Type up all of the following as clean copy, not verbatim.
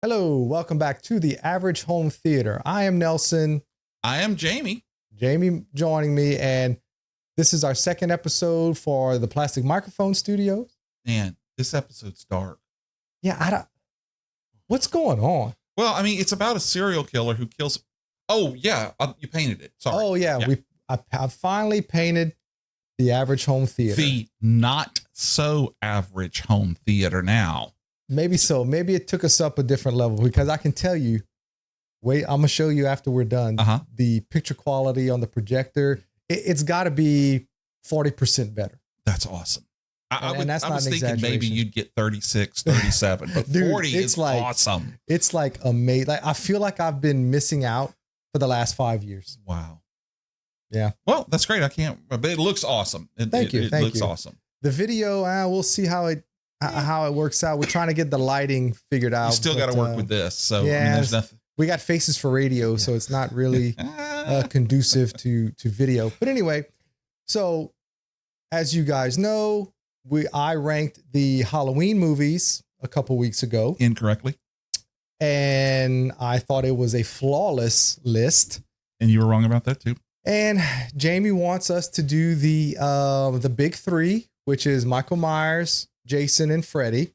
Hello, welcome back to the Average Home Theater. I am Nelson. I am Jamie. Jamie joining me, and this is our second episode for the Plastic Microphone Studios. Man, this episode's dark. Yeah, what's going on? Well, I mean, it's about a serial killer who kills. Oh, yeah, you painted it. Sorry. Oh, yeah. I finally painted the Average Home Theater. The not so average home theater now. Maybe so. Maybe it took us up a different level, because I can tell you, wait, I'm going to show you after we're done. The picture quality on the projector, it's got to be 40% better. That's awesome. I was thinking maybe you'd get 36, 37, but dude, 40 is like, awesome. It's like amazing. Like, I feel like I've been missing out for the last 5 years. Wow. Yeah. Well, that's great. But it looks awesome. Thank you. It looks awesome. The video, we'll see how it works out. We're trying to get the lighting figured out. You still got to work with this. So yeah, I mean, there's nothing. We got faces for radio, so it's not really conducive to video. But anyway, so as you guys know, I ranked the Halloween movies a couple weeks ago incorrectly, and I thought it was a flawless list. And you were wrong about that too. And Jamie wants us to do the big three, which is Michael Myers, Jason, and Freddy.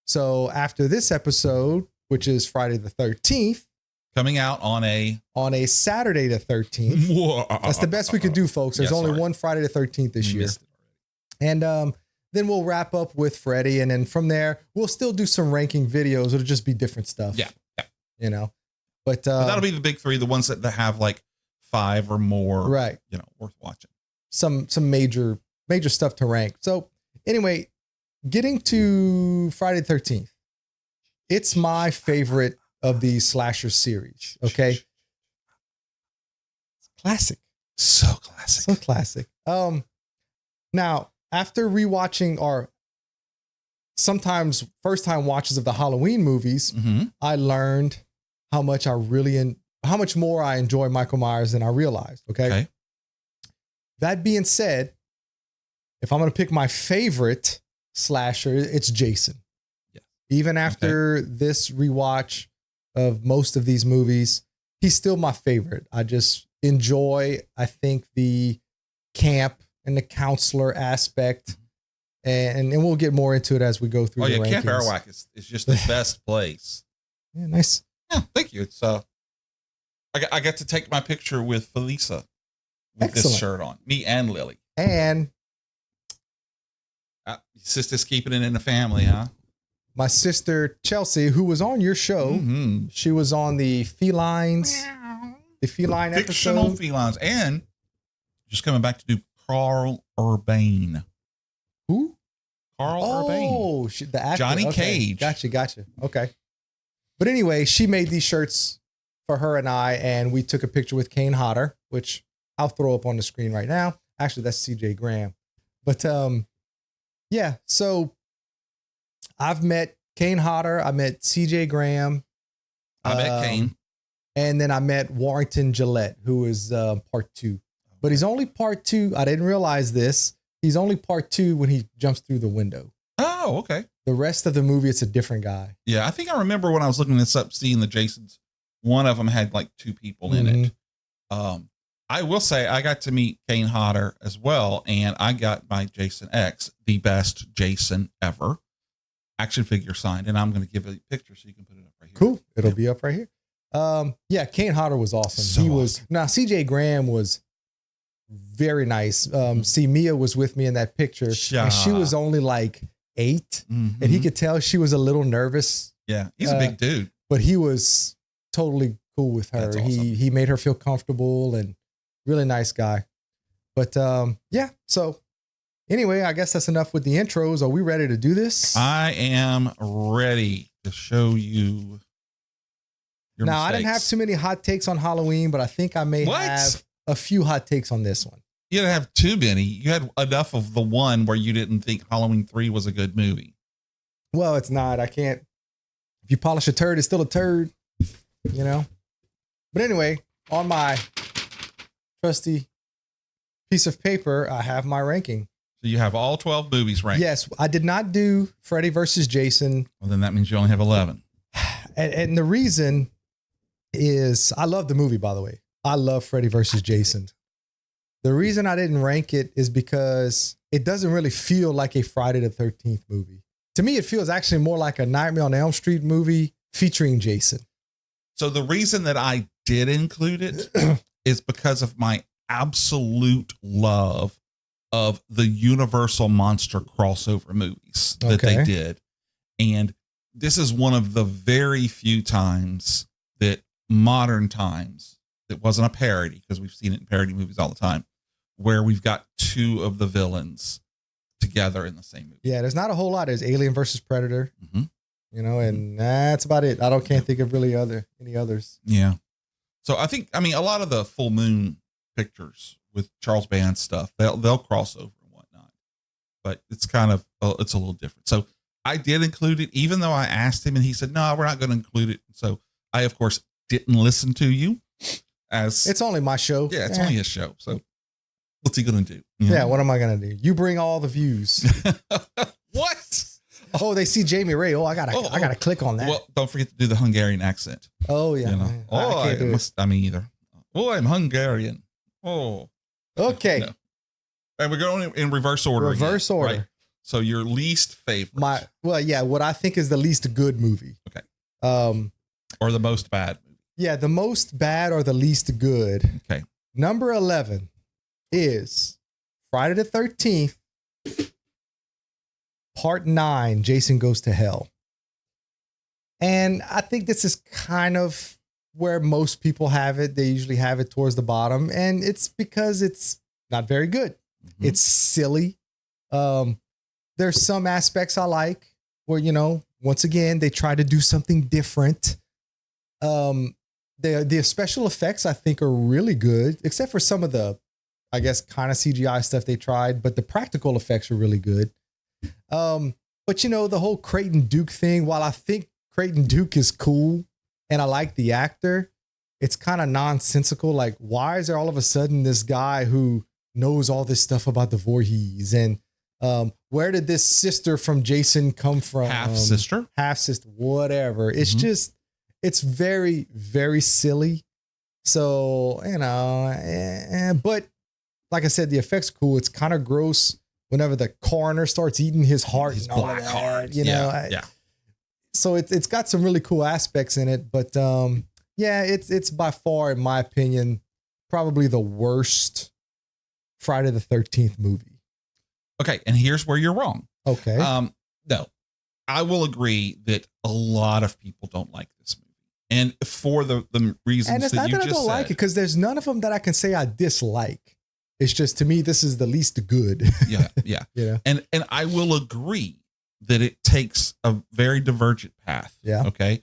So after this episode, which is Friday the 13th, coming out on a Saturday the 13th. That's the best we could do, folks. There's only one Friday the 13th this year. And then we'll wrap up with Freddy, and then from there we'll still do some ranking videos. It'll just be different stuff. Yeah. You know. But that'll be the big three, the ones that have like 5 or more, right? You know, worth watching. Some major stuff to rank. So anyway, getting to Friday the 13th, it's my favorite of the slasher series. Okay, classic, so classic. Now after rewatching, or sometimes first time watches of the Halloween movies, I learned how much more I enjoy Michael Myers than I realized. Okay. That being said, if I'm going to pick my favorite slasher, it's Jason. Yeah. Even after this rewatch of most of these movies, he's still my favorite. I just enjoy, I think, the camp and the counselor aspect. And we'll get more into it as we go through the rankings. Camp Arawak is just the best place. Yeah, nice. Yeah, thank you. It's I got to take my picture with Felisa with this shirt on. Me and Lily. And sister's keeping it in the family, huh? My sister Chelsea, who was on your show, she was on the felines, the feline fictional episode. Felines, and just coming back to do Carl Urban. Who? Carl Urban. Oh, the actor. Johnny Cage. Gotcha. Okay. But anyway, she made these shirts for her and I, and we took a picture with Kane Hodder, which I'll throw up on the screen right now. Actually, that's CJ Graham. But yeah, so I've met Kane Hodder. I met CJ Graham. I met Kane. And then I met Warrington Gillette, who is part 2. But he's only part 2. I didn't realize this. He's only part 2 when he jumps through the window. Oh, okay. The rest of the movie, it's a different guy. Yeah, I think I remember when I was looking this up, seeing the Jasons, one of them had like 2 people in it. I will say I got to meet Kane Hodder as well, and I got my Jason X, the best Jason ever, action figure signed, and I'm going to give a picture so you can put it up right here. Cool. It'll be up right here. Yeah, Kane Hodder was awesome. Now CJ Graham was very nice. See, Mia was with me in that picture, and she was only like 8, and he could tell she was a little nervous. Yeah, he's a big dude, but he was totally cool with her. That's awesome. He made her feel comfortable, and really nice guy. But yeah, so anyway, I guess that's enough with the intros. Are we ready to do this? I am ready to show you your mistakes. I didn't have too many hot takes on Halloween, but I think I may have a few hot takes on this one. You didn't have too many. You had enough of the one where you didn't think Halloween 3 was a good movie. Well, it's not. I can't. If you polish a turd, it's still a turd, you know? But anyway, on my trusty piece of paper, I have my ranking. So you have all 12 movies ranked. Yes, I did not do Freddy versus Jason. Well, then that means you only have 11. And the reason is I love the movie, by the way. I love Freddy versus Jason. The reason I didn't rank it is because it doesn't really feel like a Friday the 13th movie. To me, it feels actually more like a Nightmare on Elm Street movie featuring Jason. So the reason that I did include it is because of my absolute love of the Universal Monster crossover movies that they did. And this is one of the very few times that modern times, it wasn't a parody, because we've seen it in parody movies all the time, where we've got two of the villains together in the same movie. Yeah, there's not a whole lot. There's Alien versus Predator, you know, and that's about it. Can't think of really any others. Yeah. So I think, I mean, a lot of the full moon pictures with Charles Band stuff, they'll cross over and whatnot, but it's kind of, it's a little different. So I did include it, even though I asked him and he said, no, we're not going to include it. So I, of course, didn't listen to you, as it's only my show. Yeah, it's only his show. So what's he going to do? Yeah. What am I going to do? You bring all the views. What? Oh, they see Jamie Ray. I gotta click on that. Well, don't forget to do the Hungarian accent. Oh yeah. You know? I mean, either. Oh, I'm Hungarian. Oh. Okay. No. And we're going in reverse order. Reverse order. Right? So your least favorite. What I think is the least good movie. Okay. Or the most bad movie. Yeah, the most bad or the least good. Okay. Number 11 is Friday the 13th, Part 9, Jason Goes to Hell. And I think this is kind of where most people have it. They usually have it towards the bottom, and it's because it's not very good. It's silly. There's some aspects I like where, you know, once again, they try to do something different. The special effects I think are really good, except for some of the, I guess, kind of CGI stuff they tried, but the practical effects are really good. But you know, the whole Creighton Duke thing, while I think Creighton Duke is cool and I like the actor, it's kind of nonsensical. Like, why is there all of a sudden this guy who knows all this stuff about the Voorhees? And where did this sister from Jason come from? Half sister, whatever. It's just, it's very, very silly. So, you know, but like I said, the effects are cool. It's kind of gross whenever the coroner starts eating his heart, his black heart, you know. So it's got some really cool aspects in it, but yeah, it's by far, in my opinion, probably the worst Friday the 13th movie. Okay, and here's where you're wrong. Okay. No, I will agree that a lot of people don't like this movie, and for the reasons and it's that not you that I just don't said. like it, because there's none of them that I can say I dislike. It's just, to me, this is the least good. Yeah. Yeah. And I will agree that it takes a very divergent path. Yeah. Okay.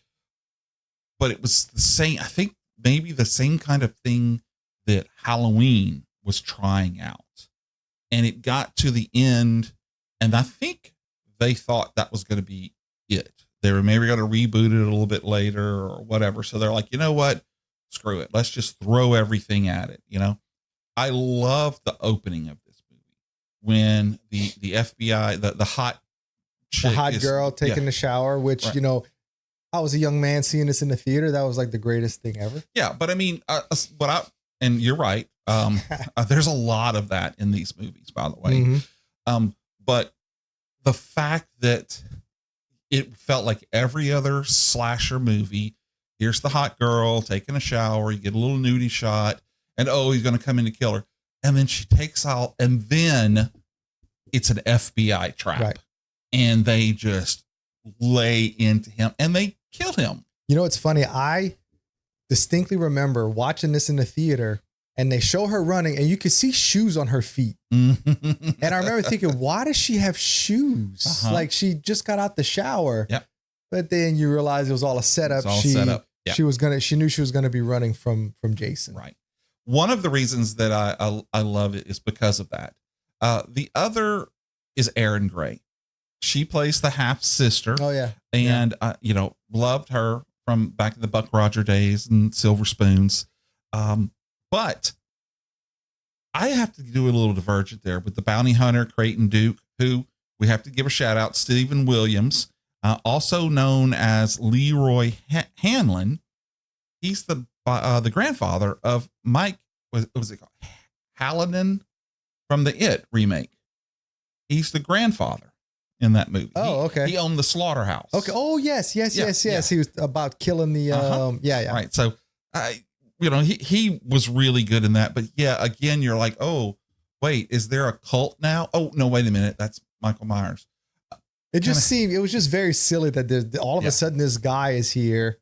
But it was the same, I think maybe the same kind of thing that Halloween was trying out. And it got to the end, and I think they thought that was going to be it. They were maybe going to reboot it a little bit later or whatever. So they're like, you know what? Screw it. Let's just throw everything at it, you know? I love the opening of this movie when the FBI, the hot chick, the hot girl taking the shower, which, you know, I was a young man seeing this in the theater. That was like the greatest thing ever. Yeah. But I mean, and you're right. There's a lot of that in these movies, by the way. But the fact that it felt like every other slasher movie, here's the hot girl taking a shower, you get a little nudie shot, and he's going to come in to kill her. And then she takes out, and then it's an FBI trap. Right. And they just lay into him and they kill him. You know, it's funny. I distinctly remember watching this in the theater, and they show her running, and you could see shoes on her feet. And I remember thinking, why does she have shoes? Like, she just got out the shower. Yep. But then you realize it was all a setup. Set up. Yeah. She knew she was going to be running from Jason. Right. One of the reasons that I love it is because of that. The other is Erin Gray. She plays the half sister. Oh yeah. And you know, loved her from back in the Buck Roger days and Silver Spoons. But I have to do a little divergent there with the bounty hunter, Creighton Duke, who we have to give a shout out, Stephen Williams. also known as Leroy Hanlon. He's the grandfather of Mike. What was it called? Hallinan from the It remake. He's the grandfather in that movie. Oh, okay. He owned the slaughterhouse. Okay. Oh, yes. He was about killing the. Right. So, he was really good in that. But yeah, again, you're like, oh, wait, is there a cult now? Oh no, wait a minute, that's Michael Myers. It was just very silly that all of a sudden this guy is here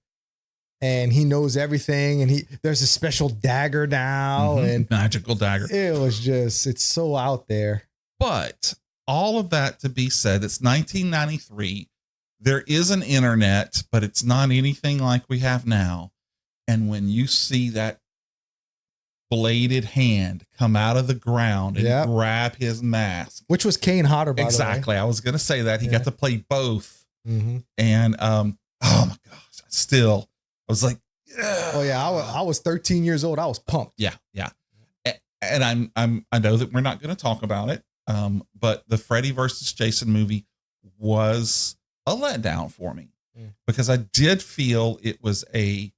and he knows everything and there's a special dagger now and magical dagger. It's so out there. But all of that to be said, it's 1993. There is an internet, but it's not anything like we have now. And when you see that bladed hand come out of the ground and grab his mask, which was Kane Hodder, by the way. Exactly. I was going to say that he got to play both. And, oh my gosh, I was like, oh yeah. I was 13 years old. I was pumped. Yeah. Yeah. And I know that we're not going to talk about it. But the Freddy versus Jason movie was a letdown for me because I did feel it was a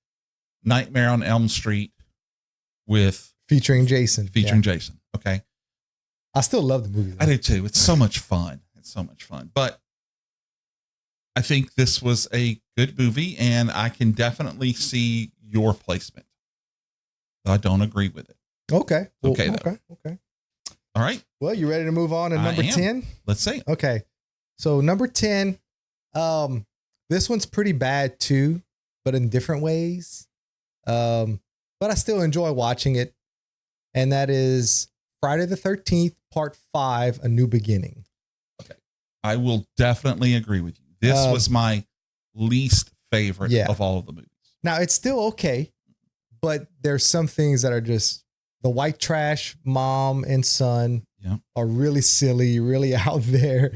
Nightmare on Elm Street featuring Jason. Jason. Okay. I still love the movie, though. I do too. It's so much fun. But I think this was a good movie and I can definitely see your placement. I don't agree with it. Okay. Okay. All right. Well, you ready to move on to number 10? Let's see. Okay. So number 10, this one's pretty bad too, but in different ways. But I still enjoy watching it. And that is Friday the 13th, Part 5, A New Beginning. Okay. I will definitely agree with you. This was my least favorite of all of the movies. Now, it's still okay, but there's some things that are just the white trash mom and son are really silly, really out there.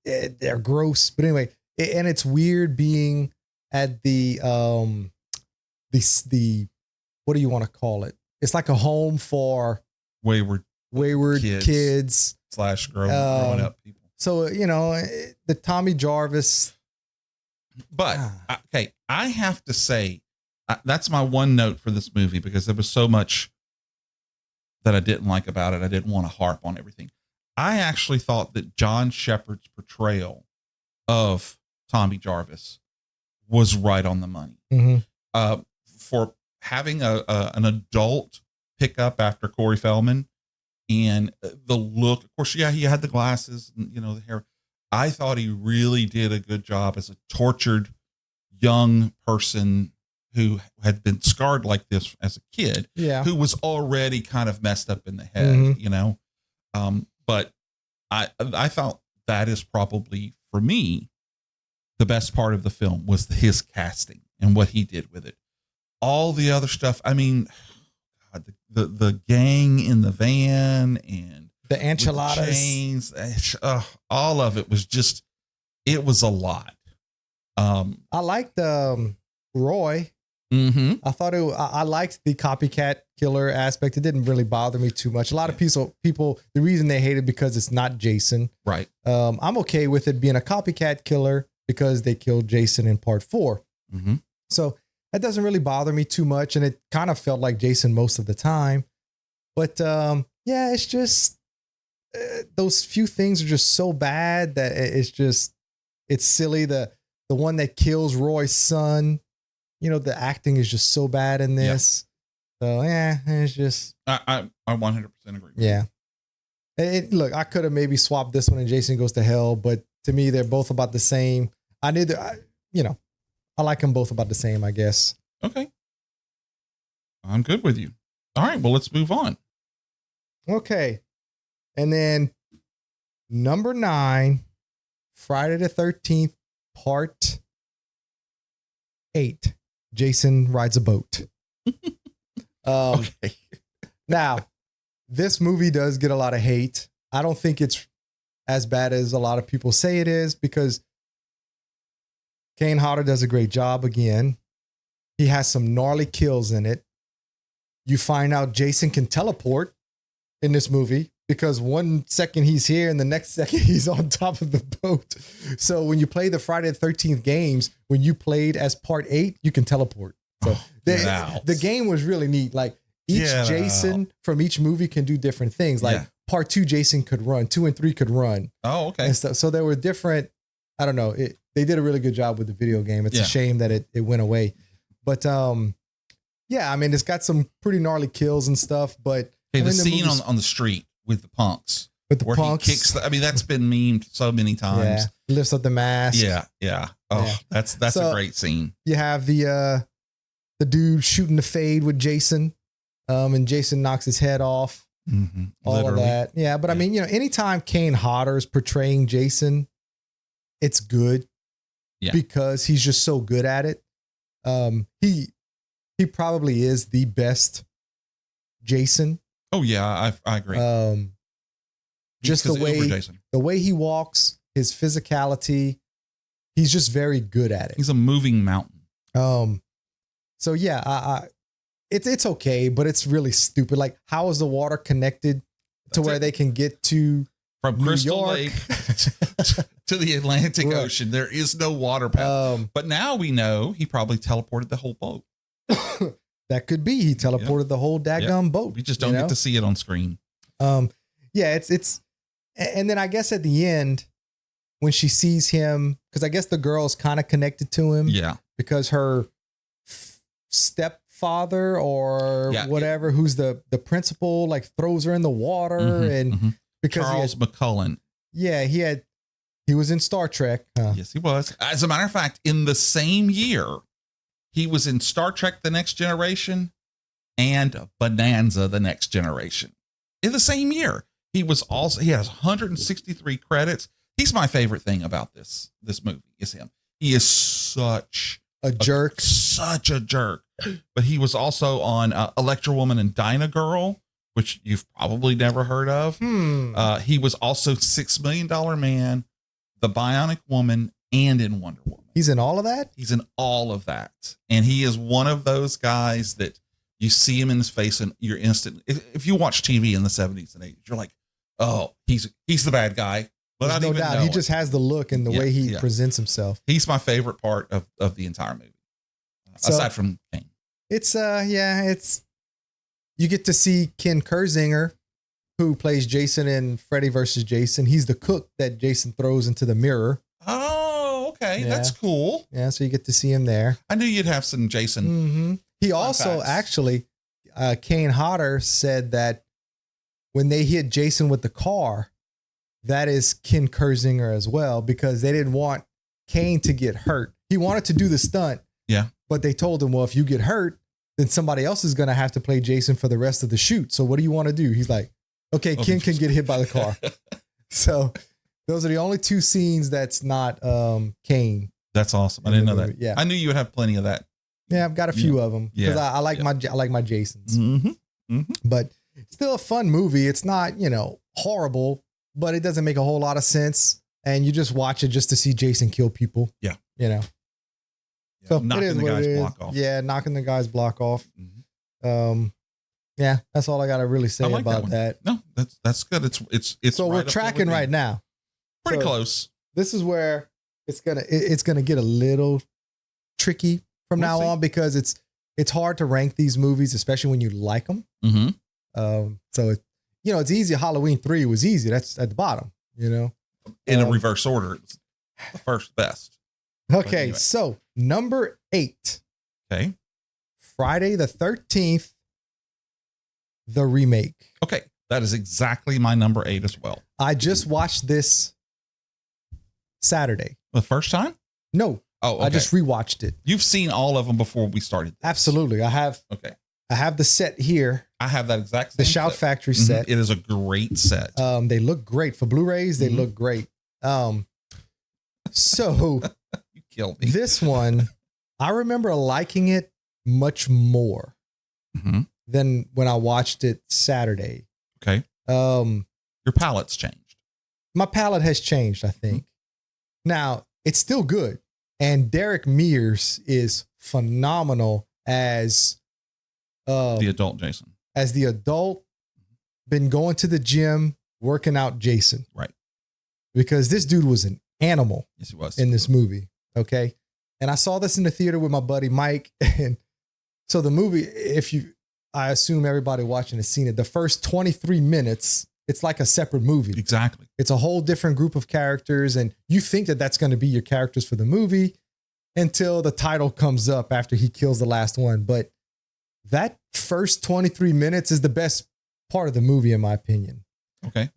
They're gross. But anyway, and it's weird being at the what do you want to call it? It's like a home for wayward kids / growing up people. So, the Tommy Jarvis. But, okay, I have to say, that's my one note for this movie because there was so much that I didn't like about it. I didn't want to harp on everything. I actually thought that John Shepard's portrayal of Tommy Jarvis was right on the money. For having an adult pick up after Corey Feldman and the look, of course, he had the glasses and, the hair. I thought he really did a good job as a tortured young person who had been scarred like this as a kid, who was already kind of messed up in the head, but I thought that is probably, for me, the best part of the film was his casting and what he did with it. All the other stuff, I mean, God, the gang in the van and the enchiladas, chains, all of it was just, it was a lot. I liked Roy. I thought I liked the copycat killer aspect. It didn't really bother me too much. A lot of people, the reason they hate it because it's not Jason. Right. I'm okay with it being a copycat killer because they killed Jason in part 4. So that doesn't really bother me too much. And it kind of felt like Jason most of the time. But it's just those few things are just so bad that it's silly. The one that kills Roy's son, the acting is just so bad in this. So it's just, I 100% agree. Yeah. Look, I could have maybe swapped this one and Jason Goes to Hell, but to me, they're both about the same. I like them both about the same, I guess. Okay. I'm good with you. All right. Well, let's move on. Okay. And then number 9, Friday the 13th, Part 8, Jason Rides a Boat. Okay. Now, this movie does get a lot of hate. I don't think it's as bad as a lot of people say it is because Kane Hodder does a great job again. He has some gnarly kills in it. You find out Jason can teleport in this movie because 1 second he's here and the next second he's on top of the boat. So when you play the Friday the 13th games, when you played as part 8, you can teleport. So the game was really neat. Like each Jason from each movie can do different things. Like part 2, Jason could run, 2 and 3 could run. Oh, okay. And stuff. So there were different, I don't know. They did a really good job with the video game. It's a shame that it went away. But yeah, I mean, it's got some pretty gnarly kills and stuff. But the scene on the street with the punks. With the punks. He kicks I mean, that's been memed so many times. Yeah. Lifts up the mask. Yeah. Oh, that's a great scene. You have the dude shooting the fade with Jason. And Jason knocks his head off. Mm-hmm. All of that. Yeah. But I mean, anytime Kane Hodder is portraying Jason, it's good. Yeah. Because he's just so good at it. He probably is the best Jason. Oh yeah, I agree. Just the way he walks, his physicality, he's just very good at it. He's a moving mountain. So yeah, it's okay, but it's really stupid. Like, how is the water connected to where they can get to from Crystal Lake to the Atlantic Ocean? There is no water path. But now we know he probably teleported the whole boat. That could be. He teleported the whole daggum boat. We just don't get to see it on screen. Yeah, it's and then I guess at the end when she sees him, because I guess the girl's kind of connected to him. Yeah. Because her stepfather or whatever, who's the principal, like throws her in the water and because Charles McCullen. Yeah, he was in Star Trek. Yes, he was. As a matter of fact, in the same year, he was in Star Trek: The Next Generation and Bonanza: The Next Generation. In the same year, he has 163 credits. He's my favorite thing about this movie is him. He is such a jerk. Such a jerk. But he was also on Electra Woman and Dyna Girl, which you've probably never heard of. He was also $6 Million Man, The Bionic Woman, and in Wonder Woman. He's in all of that? He's in all of that. And he is one of those guys that you see him in his face and you're instant. If you watch TV in the 70s and 80s, you're like, oh, he's the bad guy. But no doubt. He just has the look and the way he presents himself. He's my favorite part of the entire movie. Aside from Kane. It's you get to see Ken Kersinger, who plays Jason in Freddy vs. Jason. He's the cook that Jason throws into the mirror. Oh, okay. Yeah. That's cool. Yeah, so you get to see him there. I knew you'd have some Jason. Mm-hmm. He also actually, Kane Hodder said that when they hit Jason with the car, that is Ken Kersinger as well, because they didn't want Kane to get hurt. He wanted to do the stunt. Yeah. But they told him, well, if you get hurt, then somebody else is going to have to play Jason for the rest of the shoot. So what do you want to do? He's like, okay, Ken can get hit by the car. So those are the only two scenes that's not Kane. That's awesome. I didn't know that. Yeah. I knew you would have plenty of that. Yeah, I've got a few of them because I like my Jasons. But still a fun movie. It's not, horrible, but it doesn't make a whole lot of sense. And you just watch it just to see Jason kill people. Yeah. So knocking the guy's block off. Yeah, knocking the guy's block off. Yeah, that's all I got to really say about that. No, that's good. It's so we're tracking right now. Pretty close. This is where it's gonna get a little tricky from now on because it's hard to rank these movies, especially when you like them. So it's easy. Halloween 3 was easy. That's at the bottom. In a reverse order, it's the first best. Okay, anyway. So number 8. Okay. Friday the 13th, the remake. Okay, that is exactly my number 8 as well. I just watched this Saturday. The first time? No. Oh, okay. I just rewatched it. You've seen all of them before we started this. Absolutely. I have. Okay. I have the set here. I have that exact same the Shout Factory set. It is a great set. They look great for Blu-rays. They look great. So you killed me. This one, I remember liking it much more than when I watched it Saturday. Okay. Your palate's changed. My palate has changed, I think. Now, it's still good. And Derek Mears is phenomenal as the adult Jason. As the adult, been going to the gym, working out Jason. Right. Because this dude was an animal. Yes, he was. In this movie. Okay. And I saw this in the theater with my buddy Mike. And so the movie, I assume everybody watching has seen it. The first 23 minutes, it's like a separate movie. Exactly. It's a whole different group of characters. And you think that that's going to be your characters for the movie until the title comes up after he kills the last one. But that first 23 minutes is the best part of the movie, in my opinion. Okay.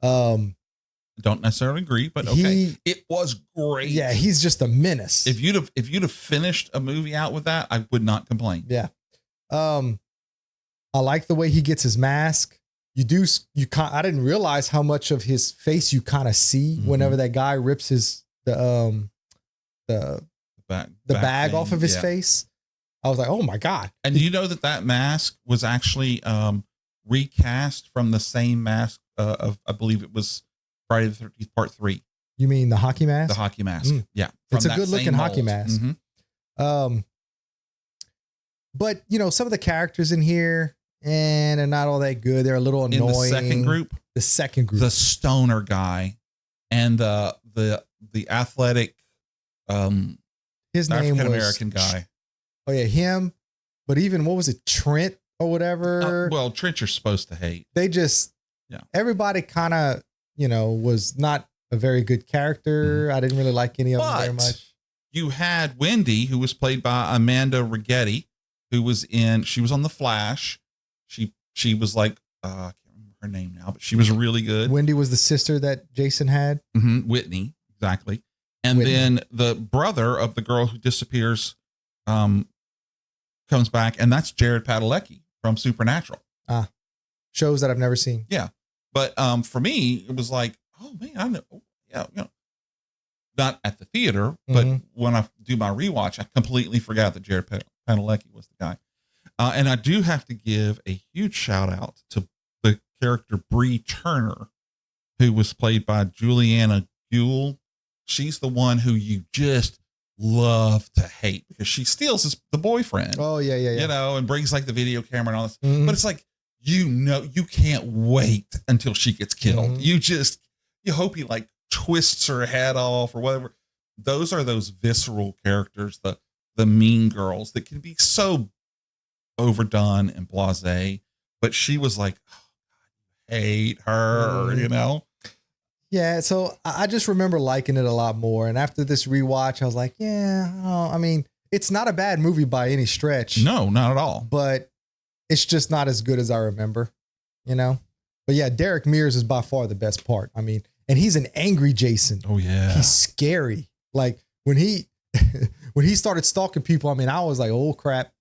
Don't necessarily agree, but okay. It was great. Yeah, he's just a menace. If you'd have finished a movie out with that, I would not complain. Yeah. I like the way he gets his mask. I didn't realize how much of his face you kind of see whenever that guy rips the bag off of his face. I was like, oh my God. And you know that mask was actually recast from the same mask of, I believe it was Friday the 13th Part 3. You mean the hockey mask? The hockey mask. Yeah. It's a good looking hockey mask. But some of the characters in here, and they're not all that good. They're a little annoying. In the second group, the stoner guy and the athletic his name African American guy. Oh yeah, him. But even what was it, Trent or whatever? Well, Trent you're supposed to hate. They just everybody kind of was not a very good character. I didn't really like any of them very much. You had Wendy, who was played by Amanda Rigetti, she was on The Flash. She was like, I can't remember her name now, but she was really good. Wendy was the sister that Jason had. Whitney, exactly. And then the brother of the girl who disappears comes back, and that's Jared Padalecki from Supernatural. Shows that I've never seen. Yeah. But for me, it was like, oh man, I know. Yeah, not at the theater, but when I do my rewatch, I completely forgot that Jared Padalecki was the guy. And I do have to give a huge shout out to the character Bree Turner, who was played by Juliana Buell. She's the one who you just love to hate because she steals the boyfriend. Oh yeah. And brings like the video camera and all this. But it's like, you can't wait until she gets killed. You hope he like twists her head off or whatever. Those are those visceral characters, the mean girls that can be so overdone and blasé, but she was like, oh God, I hate her, Yeah. So I just remember liking it a lot more. And after this rewatch, I was like, it's not a bad movie by any stretch. No, not at all. But it's just not as good as I remember, But yeah, Derek Mears is by far the best part. And he's an angry Jason. Oh yeah. He's scary. Like when he started stalking people, I was like, oh crap,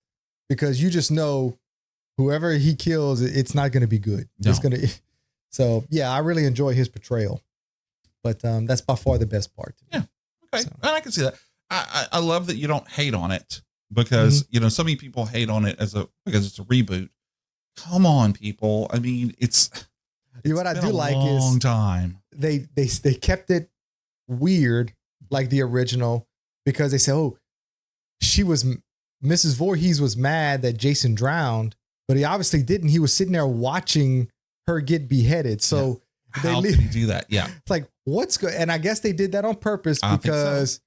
because you just know whoever he kills, it's not going to be good. No. So yeah, I really enjoy his portrayal, but that's by far the best part. Yeah. Okay. So. And I can see that. I love that you don't hate on it because, so many people hate on it because it's a reboot. Come on, people. It's what I do like is long time. They kept it weird like the original because they said, oh, Mrs. Voorhees was mad that Jason drowned, but he obviously didn't. He was sitting there watching her get beheaded. So how did he do that? Yeah. It's like, what's good? And I guess they did that on purpose because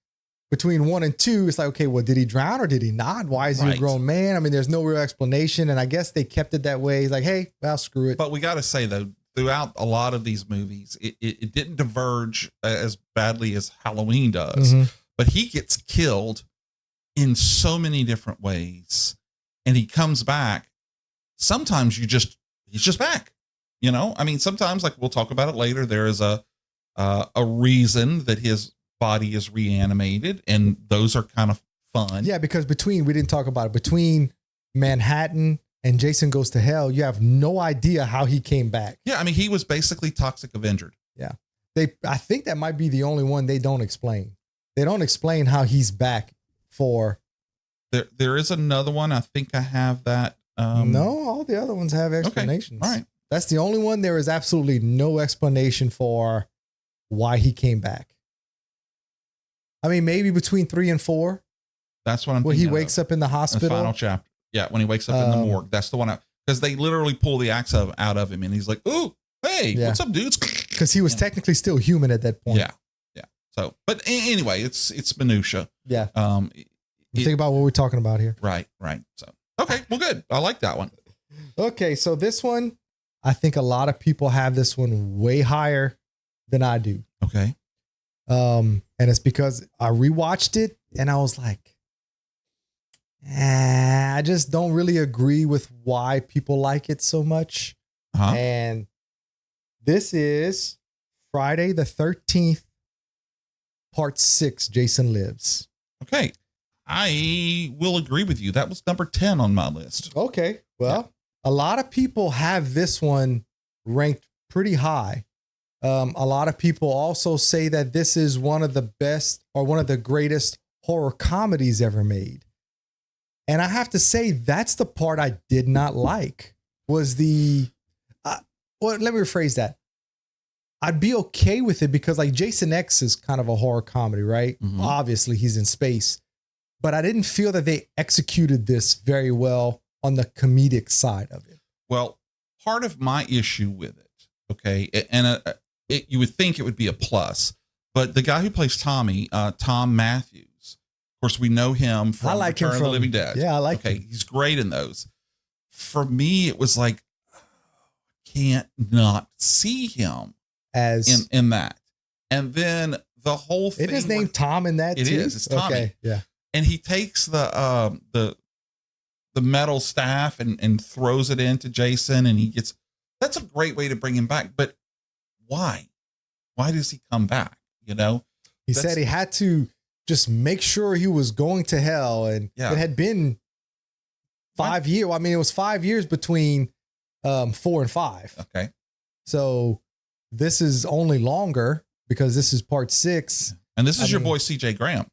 between 1 and 2, it's like, okay, well, did he drown or did he not? Why is he a grown man? There's no real explanation. And I guess they kept it that way. He's like, hey, well, screw it. But we got to say though, throughout a lot of these movies, it didn't diverge as badly as Halloween does, but he gets killed in so many different ways and he comes back. Sometimes he's just back, sometimes like we'll talk about it later. There is a reason that his body is reanimated and those are kind of fun. Yeah. Because we didn't talk about it, between Manhattan and Jason Goes to Hell, you have no idea how he came back. Yeah. He was basically Toxic Avenger. Yeah. I think that might be the only one they don't explain. They don't explain how he's back for. There is another one. I think I have that. No, all the other ones have explanations. Okay. All right. That's the only one. There is absolutely no explanation for why he came back. Maybe between 3 and 4. That's what I'm thinking. When he wakes up in the hospital. The final chapter. Yeah. When he wakes up in the morgue. That's the one. Because they literally pull the axe out of him and he's like, oh, hey, what's up, dudes? Because he was technically still human at that point. Yeah. Yeah. So, but anyway, it's minutia. Yeah. Think about what we're talking about here. Right. Right. So, okay. Well, good. I like that one. Okay. So this one, I think a lot of people have this one way higher than I do. Okay. And it's because I rewatched it and I was like, I just don't really agree with why people like it so much. And this is Friday the 13th, part 6, Jason Lives. Okay. I will agree with you. That was number 10 on my list. Okay. Well, a lot of people have this one ranked pretty high. A lot of people also say that this is one of the best or one of the greatest horror comedies ever made. And I have to say, that's the part I did not like was the, well, let me rephrase that. I'd be okay with it because like Jason X is kind of a horror comedy, right? Mm-hmm. Obviously he's in space, but I didn't feel that they executed this very well on the comedic side of it. Well, part of my issue with it, okay, and you would think it would be a plus, but the guy who plays Tommy, Tom Matthews, of course, we know him from Return of the Living Dead. Yeah, I like him. He's great in those. For me, it was like, can't not see him as in that. And then the whole thing. Isn't his name Tom in that too? It is. It's Tommy. Okay, yeah. And he takes the metal staff and throws it into Jason, and that's a great way to bring him back. But why? Why does he come back? You know, he said he had to just make sure he was going to hell. And it had been 5 years. I mean, it was 5 years between 4 and 5. Okay. So this is only longer because this is part 6. And this is your boy, CJ Graham.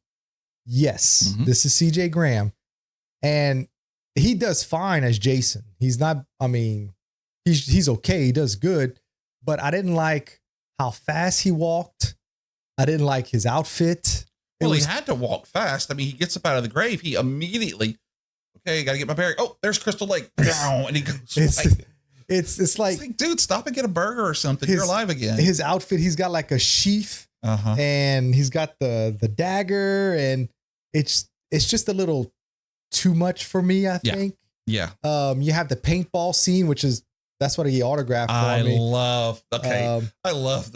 Yes. Mm-hmm. This is CJ Graham. And he does fine as Jason. He's not, I mean, he's okay. He does good, but I didn't like how fast he walked. I didn't like his outfit. Well, he had to walk fast. I mean, he gets up out of the grave. He immediately, got to get my bearings. Oh, there's Crystal Lake. And he goes, it's like, dude, stop and get a burger or something. You're alive again. His outfit, he's got like a sheath and he's got the dagger, and it's just a little too much for me, I think. Yeah. You have the paintball scene, that's what he autographed for me. I love the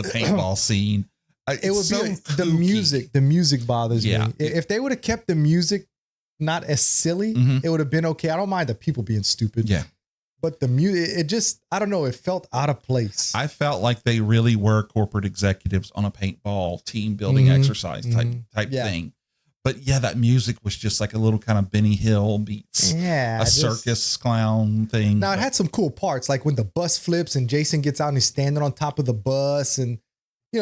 paintball scene. It would be the music bothers me. If they would have kept the music not as silly, it would have been okay. I don't mind the people being stupid. Yeah. But the music, it just, I don't know, it felt out of place. I felt like they really were corporate executives on a paintball team building exercise type thing. But that music was just like a little kind of Benny Hill beats a circus clown thing. Now it had some cool parts, like when the bus flips and Jason gets out and he's standing on top of the bus, and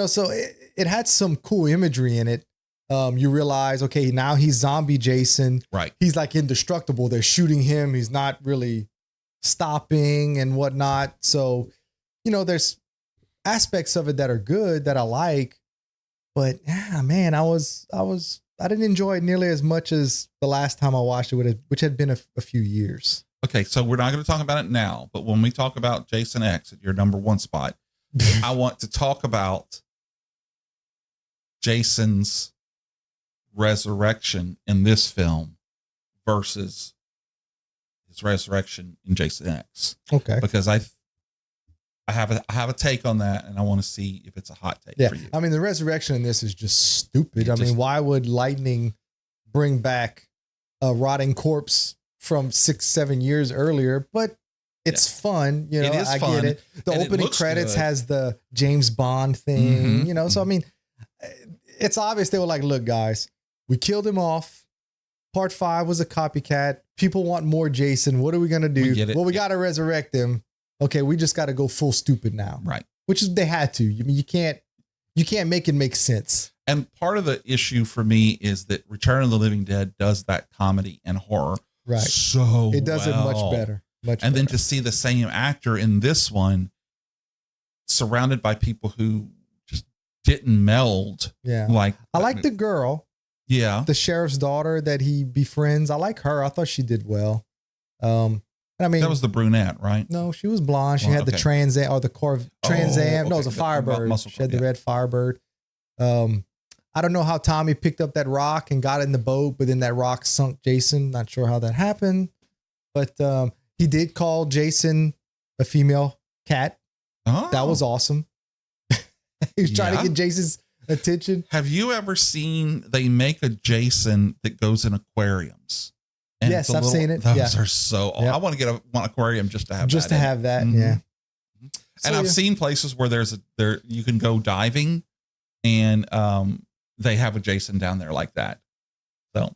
so it had some cool imagery in it. You realize, okay, now he's zombie Jason. Right. He's like indestructible. They're shooting him. He's not really stopping and whatnot. So, there's aspects of it that are good that I like, but man, I didn't enjoy it nearly as much as the last time I watched it, which had been a few years. Okay. So we're not going to talk about it now, but when we talk about Jason X at your number 1 spot, I want to talk about Jason's resurrection in this film versus his resurrection in Jason X. Okay. Because I have a take on that, and I want to see if it's a hot take for you. I mean, the resurrection in this is just stupid. I mean, why would lightning bring back a rotting corpse from 6-7 years earlier? But it's fun, It is I fun. get it. The opening credits has the James Bond thing, So I mean, it's obvious they were like, look, guys, we killed him off. Part 5 was a copycat. People want more Jason. What are we gonna do? We got to resurrect him. Okay, we just got to go full stupid now. Right. Which is, they had to. I mean, you can't make it make sense. And part of the issue for me is that Return of the Living Dead does that comedy and horror so it does it much better. Then to see the same actor in this one surrounded by people who just didn't meld. Yeah. I like the girl. Yeah. The sheriff's daughter that he befriends. I like her. I thought she did well. And I mean, that was the brunette, right? No, she was blonde. She had the Trans Am or the Trans Am. No, it was a Firebird. She had the red Firebird. I don't know how Tommy picked up that rock and got in the boat, but then that rock sunk Jason. Not sure how that happened, but he did call Jason a female cat. Oh. That was awesome. He was trying to get Jason's attention. Have you ever seen they make a Jason that goes in aquariums? And yes, I've seen it. Those are so. Yep. I want to get one aquarium just to have just to have that. Mm-hmm. Yeah. And I've seen places where you can go diving, and they have a Jason down there like that. So,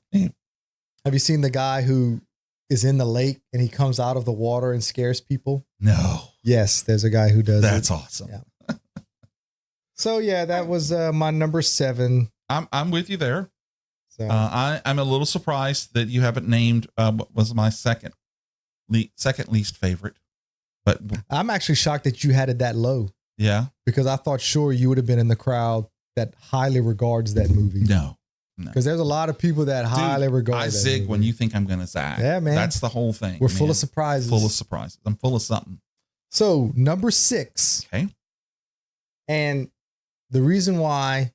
have you seen the guy who is in the lake and he comes out of the water and scares people? No. Yes, there's a guy who does. That's awesome. Yeah. So yeah, that was my number 7. I'm with you there. So I'm a little surprised that you haven't named what was my second least favorite. But I'm actually shocked that you had it that low. Yeah, because I thought sure you would have been in the crowd that highly regards that movie. No. Because there's a lot of people that highly regard it. I zig when you think I'm going to zag. Yeah, man. That's the whole thing. We're full of surprises. Full of surprises. I'm full of something. So, number 6. Okay. And the reason why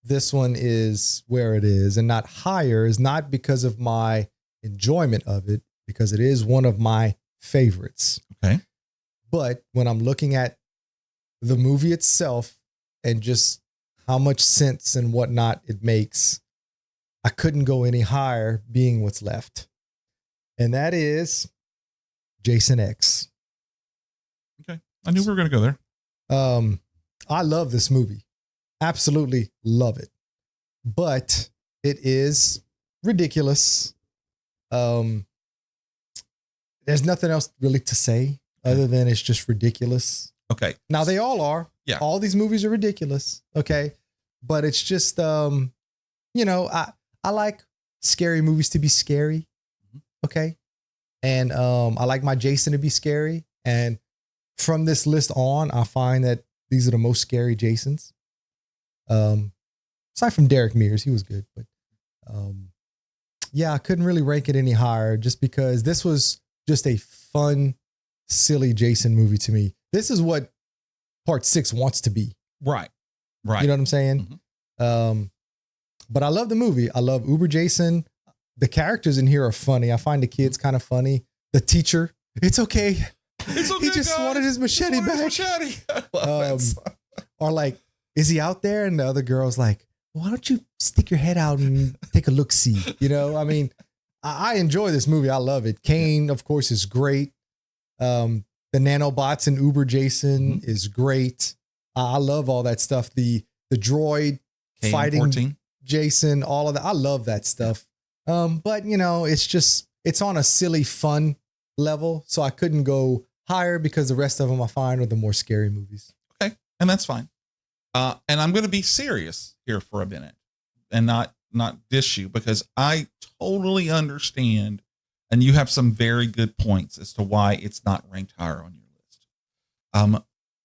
this one is where it is and not higher is not because of my enjoyment of it, because it is one of my favorites. Okay. But when I'm looking at the movie itself and just how much sense and whatnot it makes, I couldn't go any higher being what's left. And that is Jason X. Okay. I knew we were going to go there. I love this movie. Absolutely love it. But it is ridiculous. There's nothing else really to say other than it's just ridiculous. Okay. Now they all are. Yeah. All these movies are ridiculous. Okay. But it's just, I like scary movies to be scary. Okay. And I like my Jason to be scary. And from this list on, I find that these are the most scary Jasons. Aside from Derek Mears, he was good, but yeah, I couldn't really rank it any higher just because this was just a fun, silly Jason movie to me. This is what Part 6 wants to be. Right. Right. You know what I'm saying? Mm-hmm. But I love the movie. I love Uber Jason. The characters in here are funny. I find the kids kind of funny. The teacher, it's okay. It's okay. He just wanted his machete back. Or like, is he out there? And the other girl's like, why don't you stick your head out and take a look-see? You know, I mean, I enjoy this movie. I love it. Kane, of course, is great. The nanobots in Uber Jason is great. I love all that stuff. The droid Kane fighting 14. Jason, all of that. I love that stuff. But you know, it's on a silly, fun level. So I couldn't go higher because the rest of them I find are the more scary movies. Okay. And that's fine. And I'm going to be serious here for a minute and not dish you because I totally understand. And you have some very good points as to why it's not ranked higher on your list.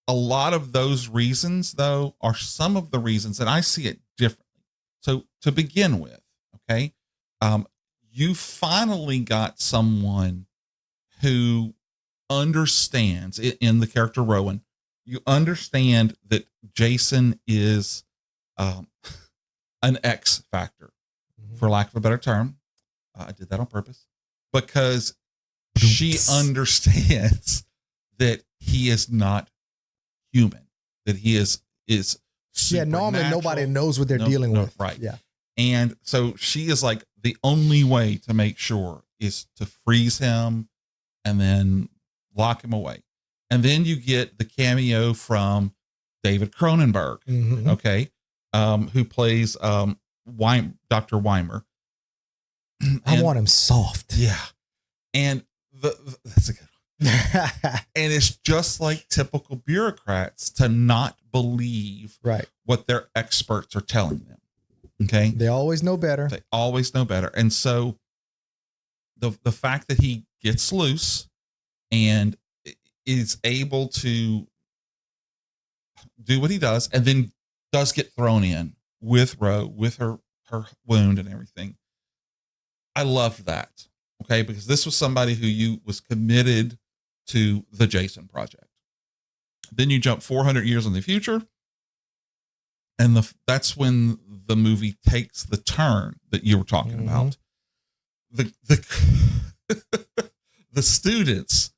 A lot of those reasons, though, are some of the reasons, and I see it differently. So to begin with, okay, you finally got someone who understands in the character Rowan. You understand that Jason is an X factor, for lack of a better term. I did that on purpose because she understands that he is not human, that he is normally nobody knows what they're dealing with. Right. Yeah. And so she is like, the only way to make sure is to freeze him and then lock him away. And then you get the cameo from David Cronenberg, okay, who plays Dr. Weimer. I want him soft. Yeah. And that's a good one. And it's just like typical bureaucrats to not believe what their experts are telling them. Okay. They always know better. They always know better. And so the fact that he gets loose and is able to do what he does and then does get thrown in with Ro, with her wound and everything. I love that. Okay, because this was somebody who was committed to the Jason project. Then you jump 400 years in the future, and that's when the movie takes the turn that you were talking about. The the students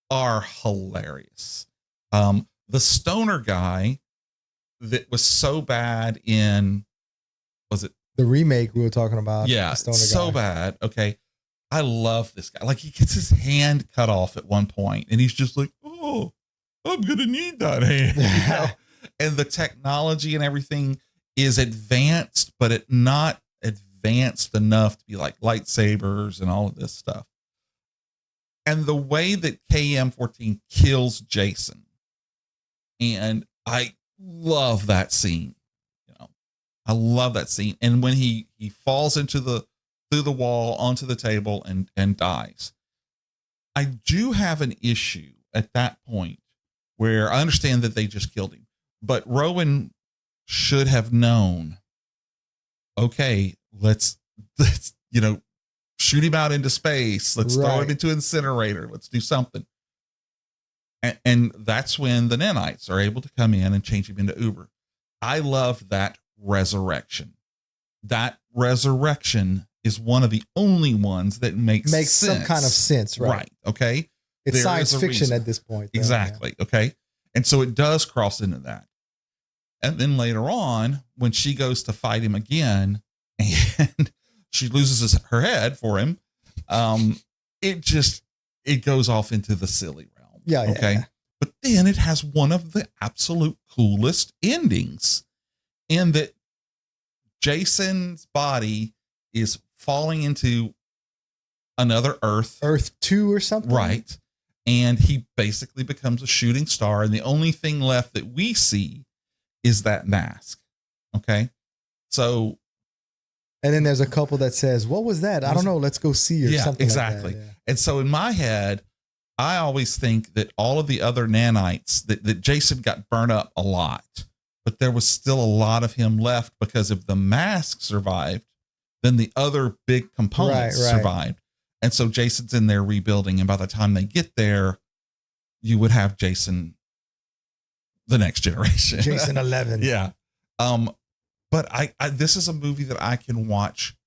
are hilarious. The stoner guy that was so bad in, was it the remake we were talking about? Yeah, so bad. Okay. I love this guy. Like, he gets his hand cut off at one point and he's just like, oh, I'm going to need that hand. You know? And the technology and everything is advanced, but it not advanced enough to be like lightsabers and all of this stuff. And the way that KM-14 kills Jason, and I love that scene. You know, I love that scene. And when he falls through the wall onto the table and dies, I do have an issue at that point where I understand that they just killed him, but Rowan should have known, okay, let's, you know, shoot him out into space. Let's throw him into an incinerator. Let's do something. And that's when the nanites are able to come in and change him into Uber. I love that resurrection. That resurrection is one of the only ones that makes sense. Some kind of sense, right? Right. Okay. It's science fiction at this point. Though, exactly. Yeah. Okay. And so it does cross into that. And then later on, when she goes to fight him again and she loses her head for him, it goes off into the silly realm. Yeah. Okay. Yeah. But then it has one of the absolute coolest endings, in that Jason's body is falling into another Earth 2 or something. Right. And he basically becomes a shooting star. And the only thing left that we see is that mask. Okay. So. And then there's a couple that says, what was that? I don't know. Let's go see, or something exactly. like that. Yeah. And so in my head, I always think that all of the other nanites that Jason got burnt up a lot, but there was still a lot of him left, because if the mask survived, then the other big components survived. And so Jason's in there rebuilding. And by the time they get there, you would have Jason, the next generation. Jason 11. Yeah. But I this is a movie that I can watch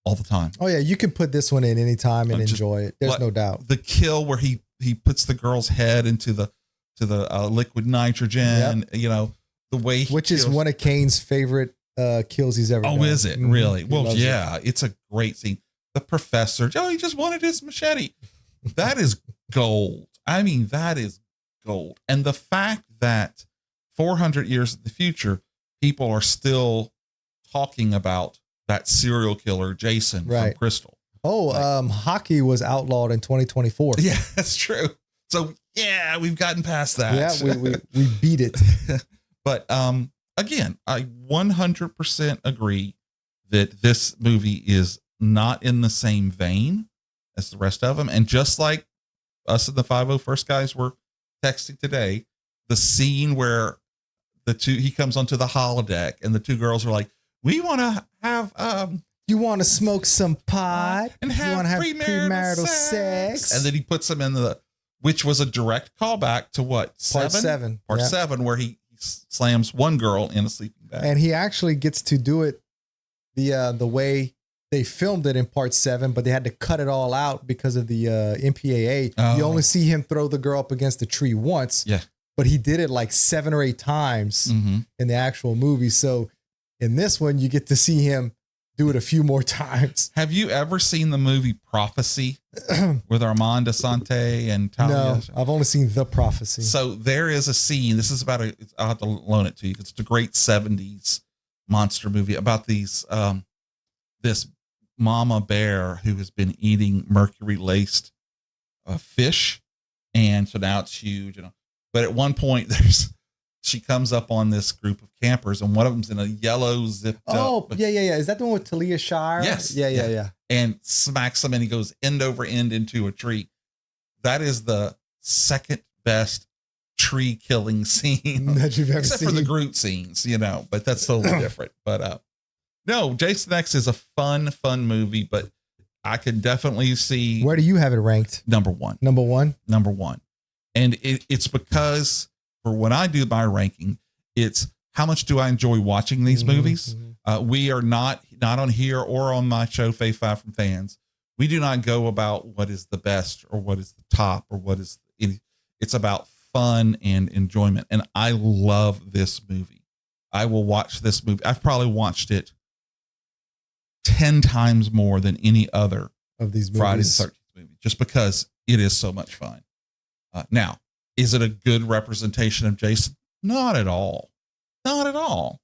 all the time. Oh yeah. You can put this one in anytime and enjoy it. There's no doubt. The kill where he puts the girl's head into the liquid nitrogen, you know, the way which is one of Kane's favorite kills he's ever done. Oh, is it really? Well, yeah, it's a great scene. The professor, he just wanted his machete. That is gold. I mean, that is gold. And the fact that 400 years in the future, people are still talking about that serial killer, Jason from Crystal. Oh, hockey was outlawed in 2024. Yeah, that's true. So yeah, we've gotten past that. Yeah, we beat it. But again, I 100% agree that this movie is not in the same vein as the rest of them. And just like us and the 501st guys were texting today, the scene where he comes onto the holodeck and the two girls are like, we want to have, you want to smoke some pot and have premarital sex. And then he puts them in which was a direct callback to what? Part 7. Part 7, where he slams one girl in a sleeping bag. And he actually gets to do it the way they filmed it in part 7, but they had to cut it all out because of the MPAA. Oh. You only see him throw the girl up against the tree once. Yeah. But he did it like 7 or 8 times in the actual movie. So in this one, you get to see him do it a few more times. Have you ever seen the movie Prophecy with Armand Asante and Talia? No, I've only seen The Prophecy. So there is a scene. This is about I'll have to loan it to you. It's a great 70s monster movie about these, this mama bear who has been eating mercury laced fish. And so now it's huge, you know, but at one point she comes up on this group of campers and one of them's in a yellow zipped up. Oh, yeah. Is that the one with Talia Shire? Yes. Yeah. And smacks him and he goes end over end into a tree. That is the second best tree killing scene that you've ever except seen. For the Groot scenes, you know, but that's totally different. But no, Jason X is a fun movie, but I could definitely see. Where do you have it ranked? Number one. Number one? Number one. And it's because for when I do my ranking, it's how much do I enjoy watching these movies? We are not on here or on my show, Fave 5 from Fans. We do not go about what is the best or what is the top or what is it's about fun and enjoyment. And I love this movie. I will watch this movie. I've probably watched it 10 times more than any other of these movies. Friday the 13th movie, just because it is so much fun. Now, is it a good representation of Jason? Not at all. Not at all.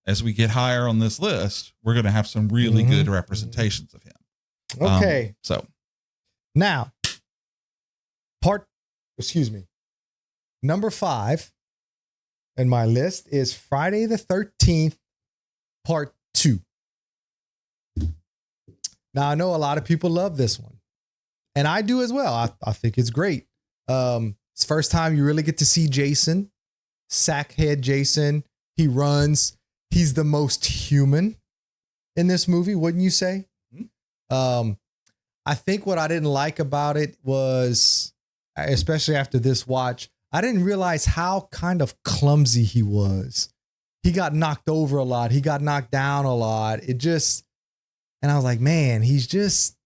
As we get higher on this list, we're going to have some really good representations of him. Okay. So now, number 5 in my list is Friday the 13th, Part 2. Now, I know a lot of people love this one, and I do as well. I think it's great. It's the first time you really get to see Jason, sackhead Jason. He runs. He's the most human in this movie, wouldn't you say? I think what I didn't like about it was, especially after this watch, I didn't realize how kind of clumsy he was. He got knocked over a lot. He got knocked down a lot. And I was like, man, he's just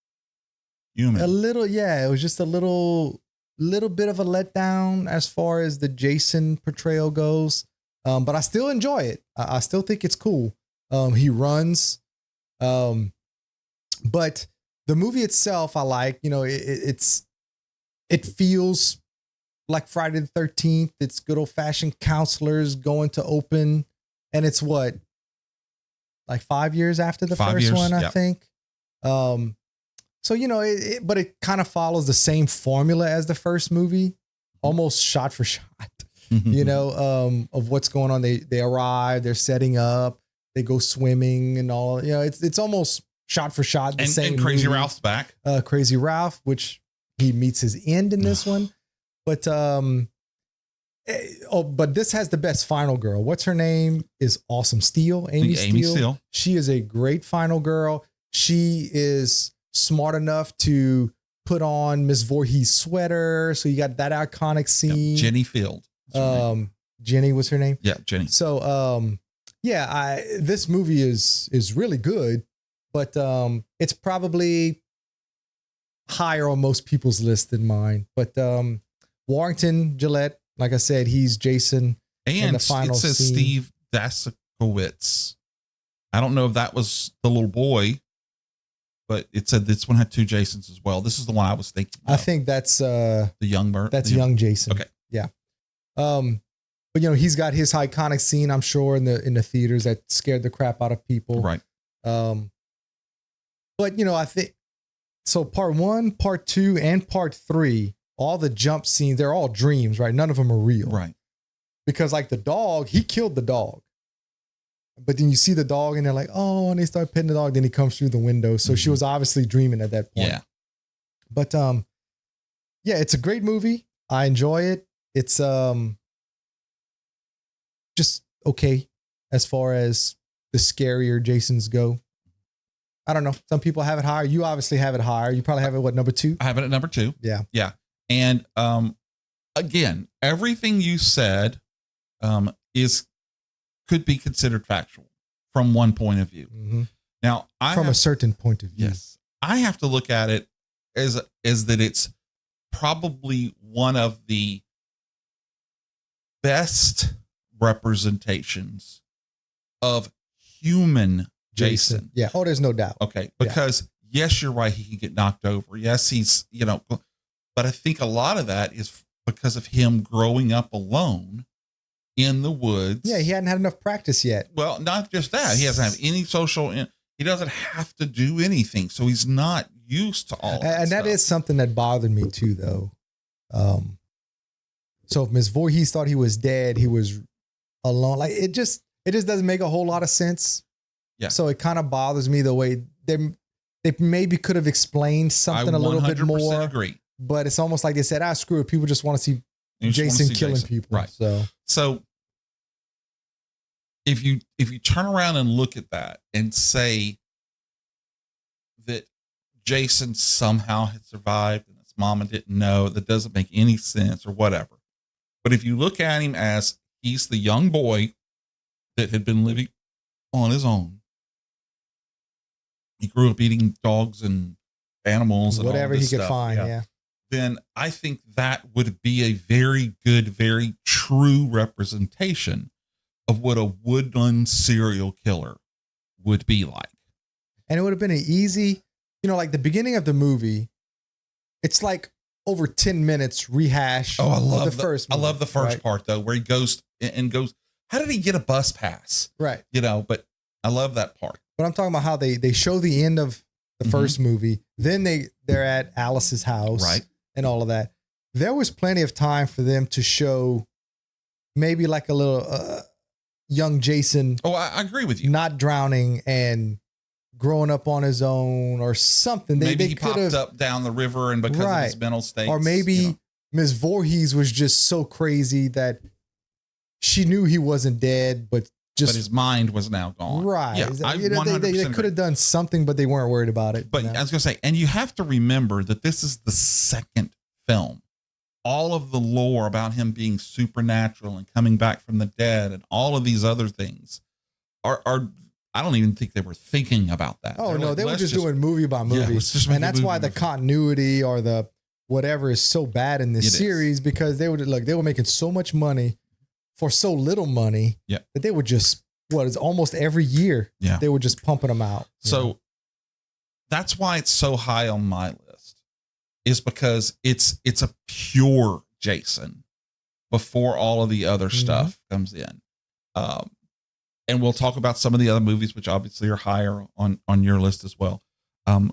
human. It was just a little bit of a letdown as far as the Jason portrayal goes. But I still enjoy it. I still think it's cool. He runs. But the movie itself, I like, it feels like Friday the 13th. It's good old fashioned counselors going to open, and it's what, like 5 years after the first one, I think. So, but it kind of follows the same formula as the first movie, almost shot for shot, of what's going on. They arrive, they're setting up, they go swimming and all, it's almost shot for shot. And Crazy movie. Ralph's back. Crazy Ralph, which he meets his end in this one. But, but this has the best final girl. What's her name? Is awesome. Amy Steele. She is a great final girl. She is smart enough to put on Miss Voorhees' sweater. So you got that iconic scene. Yep. Jenny Field. Jenny was her name. Yeah, Jenny. So, this movie is really good, but it's probably higher on most people's list than mine. But Warrington Gillette, like I said, he's Jason. And in the final it says scene. Steve Dasikowitz. I don't know if that was the little boy, but it said this one had 2 Jasons as well. This is the one I was thinking of. I think that's the young bird. That's young Jason. Okay. Yeah. But he's got his iconic scene, I'm sure, in the theaters that scared the crap out of people. Right. But I think so. Part 1, Part 2, and Part 3, all the jump scenes, they're all dreams, right? None of them are real. Right. Because like the dog, he killed the dog. But then you see the dog and they're like, oh, and they start petting the dog. Then he comes through the window. So she was obviously dreaming at that point. Yeah. But it's a great movie. I enjoy it. It's just okay as far as the scarier Jasons go. I don't know. Some people have it higher. You obviously have it higher. You probably have it, number 2? I have it at number 2. Yeah. Yeah. And again, everything you said could be considered factual from one point of view. Mm-hmm. Now, from a certain point of view. Yes. I have to look at it as that it's probably one of the best representations of human Jason. Yeah. Oh, there's no doubt. Okay. Because yes, you're right. He can get knocked over. Yes, he's, but I think a lot of that is because of him growing up alone in the woods. Yeah. He hadn't had enough practice yet. Well, not just that. He doesn't have any social, he doesn't have to do anything. So he's not used to all that. And that is something that bothered me too, though. So if Miss Voorhees thought he was dead, he was alone. Like it just doesn't make a whole lot of sense. Yeah. So it kind of bothers me the way they maybe could have explained something a little bit more. I agree. But it's almost like they said, screw it. People just want to see Jason killing people. Right. So if you turn around and look at that and say that Jason somehow had survived and his mama didn't know, that doesn't make any sense or whatever. But if you look at him as he's the young boy that had been living on his own, he grew up eating dogs and animals and whatever he could find. Yeah. Then I think that would be a very good, very true representation of what a woodland serial killer would be like. And it would have been an easy, like the beginning of the movie, it's like over 10 minutes rehash. Oh, I love the first movie, I love the first part though, where he goes, how did he get a bus pass? Right. But I love that part. But I'm talking about how they show the end of the first movie. Then they're at Alice's house. Right. And all of that. There was plenty of time for them to show maybe like a little young Jason. Oh, I agree with you. Not drowning and growing up on his own or something. Maybe he popped up down the river and because of his mental state. Or maybe Ms. Voorhees was just so crazy that she knew he wasn't dead, but his mind was now gone. Right. Yeah, they could have done something, but they weren't worried about it. But I was going to say, and you have to remember that this is the second film. All of the lore about him being supernatural and coming back from the dead and all of these other things are I don't even think they were thinking about that. Oh, no, they were just doing movie by movie. Yeah, and that's why the continuity or the whatever is so bad in this series, because they were making so much money for so little money that they would just, it's almost every year they were just pumping them out. So that's why it's so high on my list, is because it's a pure Jason before all of the other stuff comes in. And we'll talk about some of the other movies, which obviously are higher on your list as well. The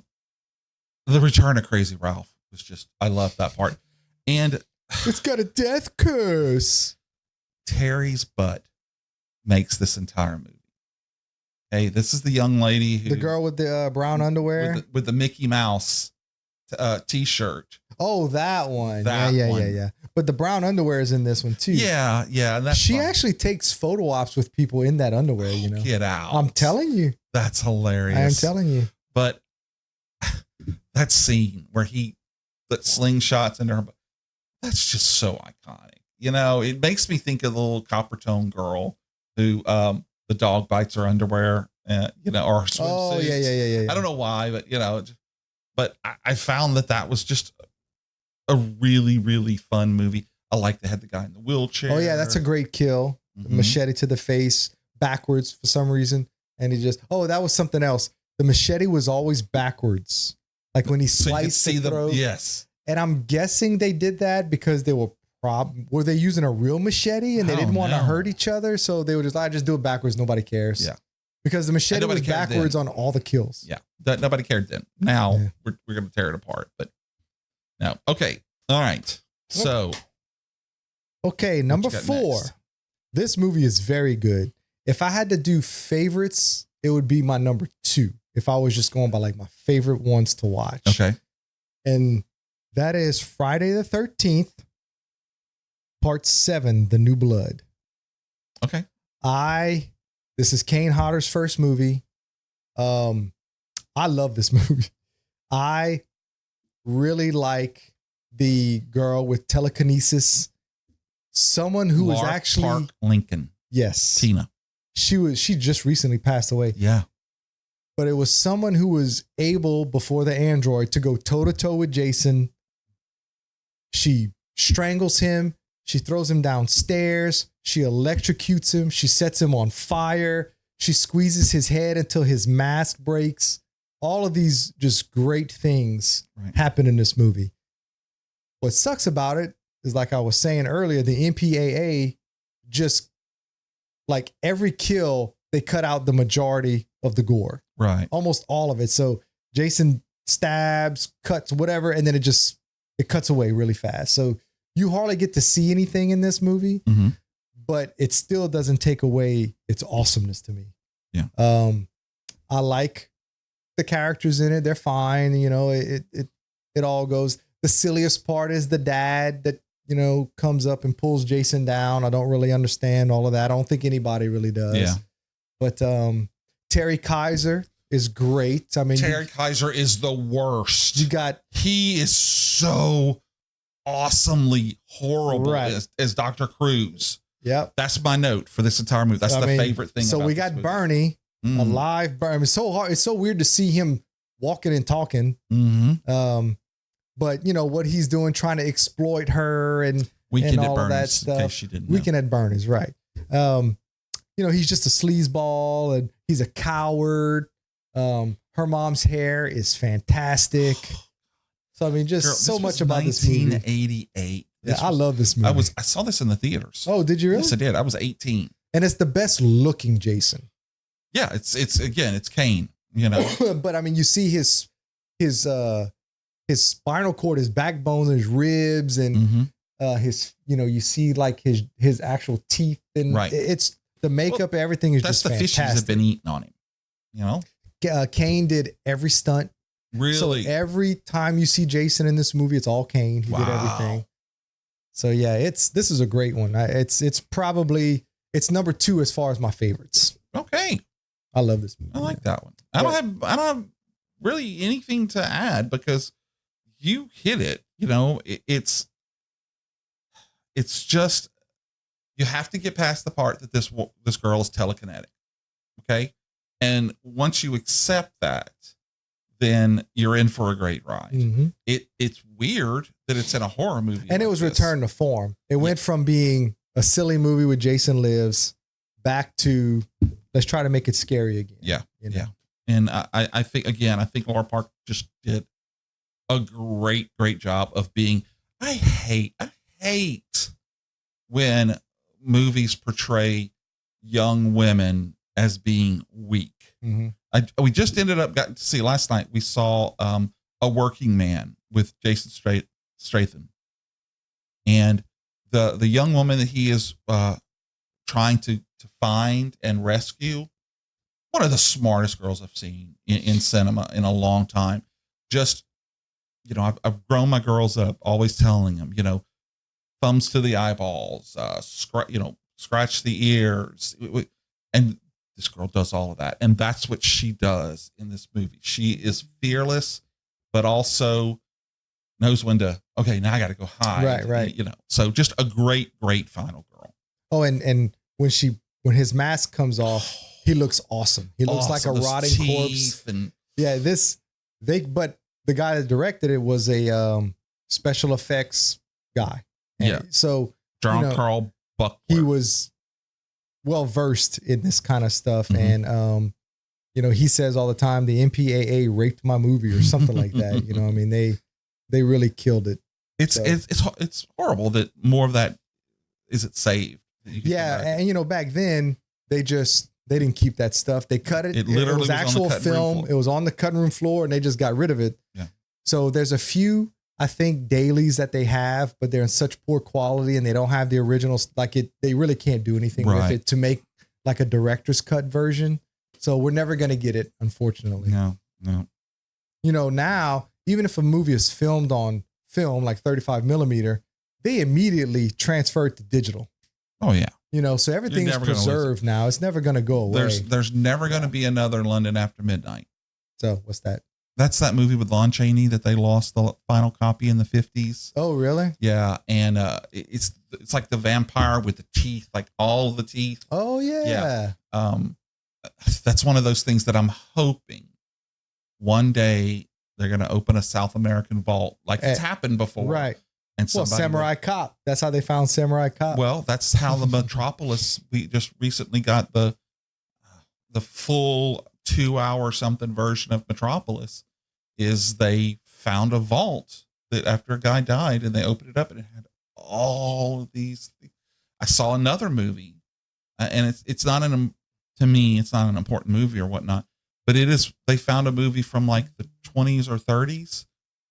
Return of Crazy Ralph was just, I love that part. And it's got a death curse. Terry's butt makes this entire movie. Hey, this is the young lady the girl with the brown underwear with the Mickey Mouse t-shirt. Oh, that one. Yeah. But the brown underwear is in this one too. Yeah. And that's she actually takes photo ops with people in that underwear. Get out! I'm telling you, that's hilarious. I am telling you. But that scene where that slingshots into her, that's just so iconic. It makes me think of the little copper tone girl who the dog bites her underwear, or her swimsuit. Oh, yeah. I don't know why, but I found that was just a really, really fun movie. I like they had the guy in the wheelchair. Oh, yeah, that's a great kill. Machete to the face, backwards for some reason. And he just, that was something else. The machete was always backwards. Like when he sliced the throat. Yes. And I'm guessing they did that because they were they using a real machete and they didn't want to hurt each other, so they would just do it backwards. Nobody cares. Yeah, because the machete was backwards on all the kills. Yeah, nobody cared then. Now we're going to tear it apart. But now, okay, all right. So, okay, number 4. Next? This movie is very good. If I had to do favorites, it would be my number 2. If I was just going by like my favorite ones to watch. Okay, and that is Friday the 13th. Part 7, The New Blood. Okay. This is Kane Hodder's first movie. I love this movie. I really like the girl with telekinesis. Someone who was actually Park Lincoln. Yes. Tina. She just recently passed away. Yeah. But it was someone who was able, before the android, to go toe to toe with Jason. She strangles him. She throws him downstairs. She electrocutes him. She sets him on fire. She squeezes his head until his mask breaks. All of these just great things happen in this movie. What sucks about it is, like I was saying earlier, the MPAA just, like every kill, they cut out the majority of the gore. Right. Almost all of it. So Jason stabs, cuts, whatever, and then it cuts away really fast. So you hardly get to see anything in this movie, but it still doesn't take away its awesomeness to me. Yeah. I like the characters in it. They're fine. It all goes. The silliest part is the dad that, comes up and pulls Jason down. I don't really understand all of that. I don't think anybody really does. Yeah. But Terry Kaiser. is great. I mean, Terry Kaiser is the worst. He is so awesomely horrible as Dr. Cruz. Yep. That's my note for this entire movie. That's the favorite thing. So about we got movie. Bernie, a live Bernie. I mean, it's so hard. It's so weird to see him walking and talking. But you know what he's doing, trying to exploit her and all of that stuff. In case she didn't know. Weekend at Bernie's, right? You know, he's just a sleazeball and he's a coward. Her mom's hair is fantastic. So I mean, just so much about this movie. 1988. Yeah, I love this movie. I saw this in the theaters. Oh, did you really? Yes, I did. I was 18. And it's the best looking Jason. Yeah, it's Kane, you know. But I mean, you see his spinal cord, his backbone, his ribs, and his, you know, you see like his actual teeth, and it's the makeup, everything is just fantastic. That's the fishes have been eating on him, you know. Kane did every stunt. Really? So every time you see Jason in this movie, it's all Kane. He did everything. So yeah, this is a great one. It's probably number 2 as far as my favorites. Okay. I love this movie. I like that one. I don't have really anything to add because you hit it. You know, it's just, you have to get past the part that this girl is telekinetic. Okay. And once you accept that, then you're in for a great ride. It's weird that it's in a horror movie. And it was returned to form. It went from being a silly movie with Jason Lives back to, let's try to make it scary again. Yeah. You know? Yeah. And I think Laura Park just did a great job of being, I hate when movies portray young women as being weak. We just got to see last night. We saw A Working Man with Jason Statham, and the young woman that he is trying to find and rescue. One of the smartest girls I've seen in cinema in a long time. Just, you know, I've grown my girls up always telling them, you know, thumbs to the eyeballs, scratch the ears, and this girl does all of that. And that's what she does in this movie. She is fearless, but also knows when to, okay, now I got to go hide. Right. You know, so just a great final girl. Oh, and when his mask comes off, he looks awesome. He looks like a rotting corpse. But the guy that directed it was a special effects guy. And so John Carl Buckler. He was well versed in this kind of stuff. And you know, he says all the time, the MPAA raped my movie or something like that. You know, I mean, they really killed it. It's horrible that more of that isn't saved. Yeah, and you know, back then they didn't keep that stuff. They cut it. It literally was actual film. It was on the cutting room floor, and they just got rid of it. Yeah. So there's a few, I think, dailies that they have, but they're in such poor quality, and they don't have the originals. They really can't do anything with it to make like a director's cut version. So we're never going to get it, unfortunately. No. You know, now even if a movie is filmed on film, like 35 millimeter, they immediately transfer it to digital. Oh yeah. You know, so everything's preserved now. It's never going to go away. There's never going to be another London After Midnight. So what's that? That's that movie with Lon Chaney that they lost the final copy in the 50s. Oh, really? Yeah. And it's like the vampire with the teeth, like all the teeth. Oh yeah. That's one of those things that I'm hoping one day they're going to open a South American vault like it's happened before. Right. And Samurai Cop. That's how they found Samurai Cop. Well, that's how the Metropolis, we just recently got the full 2-hour something version of Metropolis, is they found a vault that after a guy died and they opened it up and it had all of these. I saw another movie and it's not to me, it's not an important movie or whatnot, but it is, they found a movie from like the 20s or 30s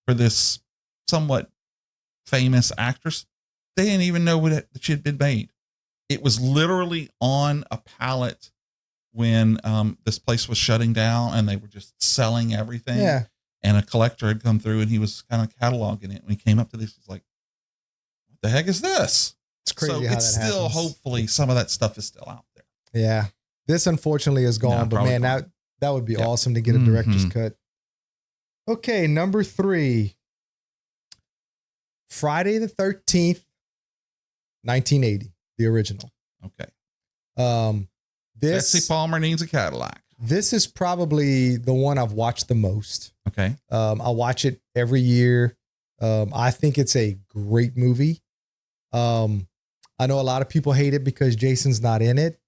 for this somewhat famous actress. They didn't even know that she had been made. It was literally on a pallet when this place was shutting down and they were just selling everything. Yeah. And a collector had come through and he was kind of cataloging it. When he came up to this, he's like, what the heck is this? It's crazy. So how it's that still, happens. hopefully some of that stuff is still out there. Yeah. This unfortunately is gone, but man, That would be Yep. awesome to get a director's Mhm. cut. Okay, number 3. Friday the 13th, 1980, the original. Okay. This Betsy Palmer needs a Cadillac. This is probably the one I've watched the most. Okay. I watch it every year. I think it's a great movie. I know a lot of people hate it because Jason's not in it,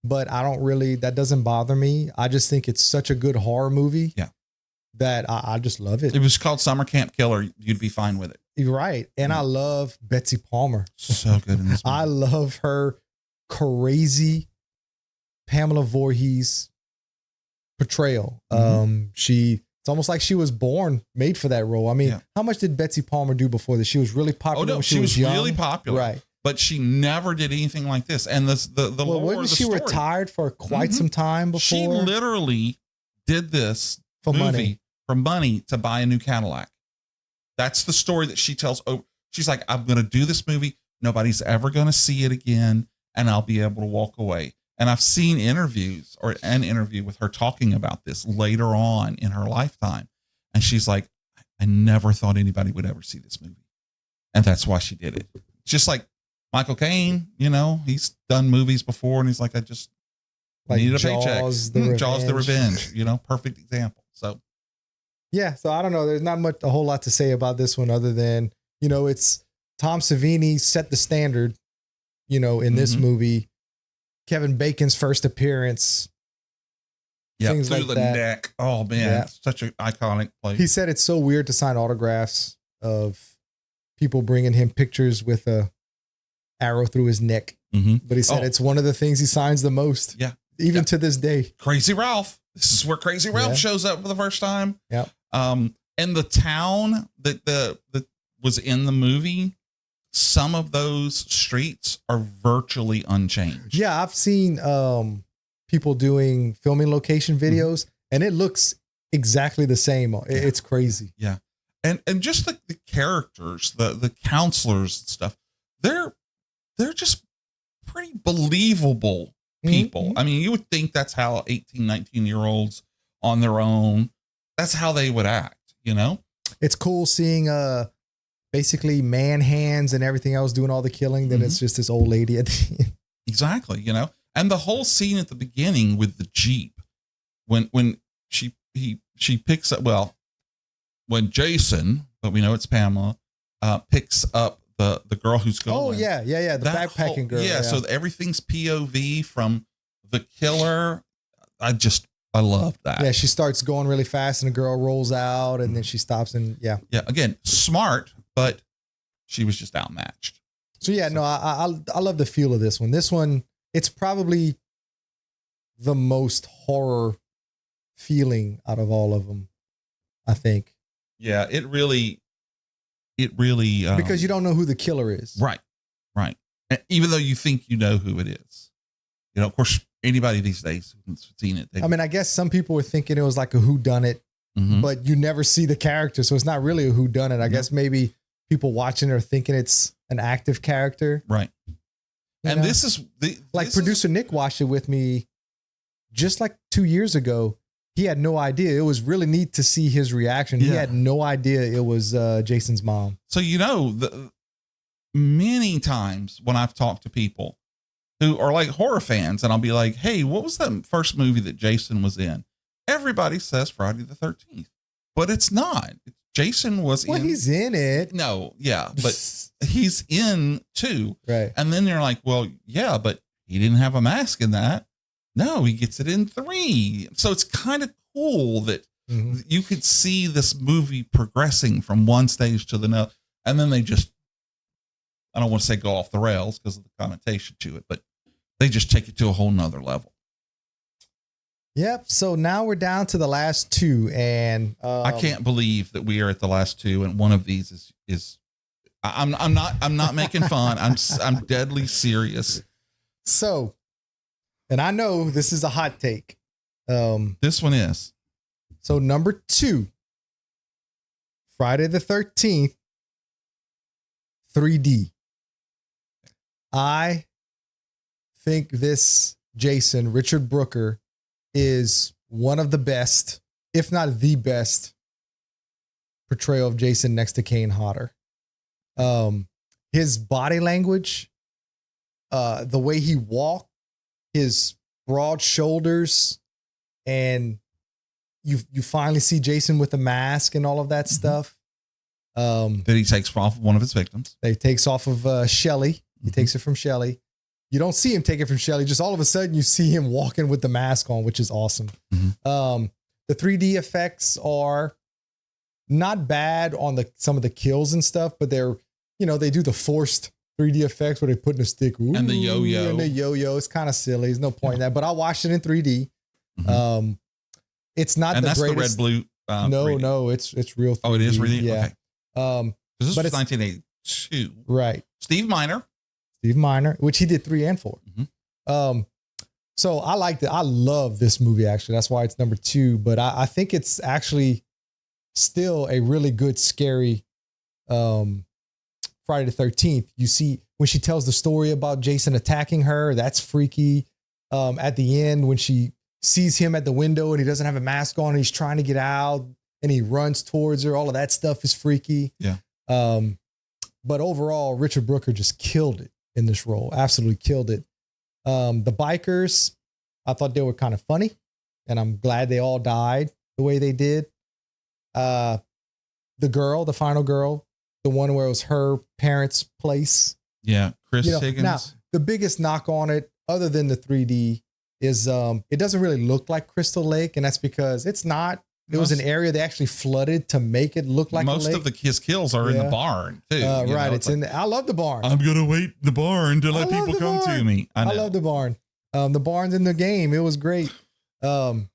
but I don't really, that doesn't bother me. I just think it's such a good horror movie. Yeah. That I just love it. If it was called Summer Camp Killer, you'd be fine with it. You're right. And I love Betsy Palmer. So good in this movie. I love her crazy Pamela Voorhees portrayal. It's almost like she was made for that role. I mean, how much did Betsy Palmer do before this? She was really popular. When she was young. really popular. Right. But she never did anything like this. And the lore wasn't of the she story, retired for quite some time before? She literally did this for movie for money to buy a new Cadillac. That's the story that she tells. Oh, she's like, I'm going to do this movie. Nobody's ever going to see it again. And I'll be able to walk away. And I've seen interviews or an interview with her talking about this later on in her lifetime. And she's like, I never thought anybody would ever see this movie. And that's why she did it. Just like Michael Caine, you know, he's done movies before and he's like, I just needed a paycheck. Jaws the Revenge, you know, perfect example. So, yeah. So I don't know. There's not a whole lot to say about this one other than, you know, it's Tom Savini set the standard, you know, in this movie. Kevin Bacon's first appearance. Yeah, things through like the that. neck. Oh man, such an iconic place. He said it's so weird to sign autographs of people bringing him pictures with a arrow through his neck. But he said it's one of the things he signs the most. Yeah, even to this day. Crazy Ralph. This is where Crazy Ralph shows up for the first time. Yeah. And the town that was in the movie, some of those streets are virtually unchanged. Yeah, I've seen people doing filming location videos, and it looks exactly the same. It's crazy. Yeah, and just the characters, the counselors and stuff, they're just pretty believable people. I mean, you would think that's how 18, 19-year-olds on their own, that's how they would act, you know? It's cool seeing basically man hands and everything else doing all the killing. Then it's just this old lady at the end. Exactly, you know? And the whole scene at the beginning with the Jeep, when she picks up, well, when Jason, but we know it's Pamela, picks up the girl who's going. Oh, yeah. The backpacking girl. Yeah, so everything's POV from the killer. I love that. Yeah, she starts going really fast and the girl rolls out and then she stops and yeah. Again, smart, but she was just outmatched. So yeah, no, I love the feel of this one. This one, it's probably the most horror feeling out of all of them, I think. Yeah, it really because you don't know who the killer is. Right. And even though you think you know who it is, you know, of course, anybody these days who's seen it. I mean, I guess some people were thinking it was like a whodunit, but you never see the character, so it's not really a whodunit. I guess maybe people watching are thinking it's an active character, right? And this is producer Nick watched it with me just like 2 years ago. He had no idea. It was really neat to see his reaction. He had no idea it was Jason's mom. So, you know, many times when I've talked to people who are like horror fans and I'll be like, hey, what was that first movie that Jason was in? Everybody says Friday the 13th, but it's not. Jason was in. Well, he's in it. No, yeah, but he's in 2. Right. And then they're like, well, yeah, but he didn't have a mask in that. No, he gets it in 3. So it's kind of cool that you could see this movie progressing from one stage to the next. And then they just, I don't want to say go off the rails because of the connotation to it, but they just take it to a whole nother level. Yep. So now we're down to the last 2, and I can't believe that we are at the last 2, and one of these is I'm not making fun. I'm deadly serious. So, and I know this is a hot take. This one is. So number 2, Friday the 13th, 3D. I think this Jason, Richard Brooker, is one of the best, if not the best, portrayal of Jason next to Kane Hodder. His body language, the way he walked, his broad shoulders, and you finally see Jason with a mask and all of that stuff. That he takes off one of his victims. He takes off of Shelly. He takes it from Shelly. You don't see him take it from Shelly. Just all of a sudden you see him walking with the mask on, which is awesome. The 3D effects are not bad on some of the kills and stuff, but they're, they do the forced 3D effects where they put in a stick. Ooh, and the yo-yo. And the yo-yo. It's kind of silly. There's no point in that. But I watched it in 3D. It's not and the that's greatest. The red, blue. No, it's real 3D. Oh, it is really? Yeah. Okay. This was 1982. Right. Steve Miner, which he did 3 and 4. So I liked it. I love this movie, actually. That's why it's number 2. But I think it's actually still a really good, scary Friday the 13th. You see when she tells the story about Jason attacking her, that's freaky. At the end, when she sees him at the window and he doesn't have a mask on and he's trying to get out and he runs towards her, all of that stuff is freaky. Yeah. But overall, Richard Brooker just killed it in this role. Absolutely killed it. The bikers, I thought they were kind of funny, and I'm glad they all died the way they did. The final girl, the one where it was her parents' place. Yeah, Chris Higgins. Now, the biggest knock on it, other than the 3D, is it doesn't really look like Crystal Lake, and that's because it's not. It was an area they actually flooded to make it look like most a lake. of his kills are in the barn too. Right, it's in. I love the barn. I'm gonna wait the barn to let people come to me. I love the barn. The barn's in the game. It was great. So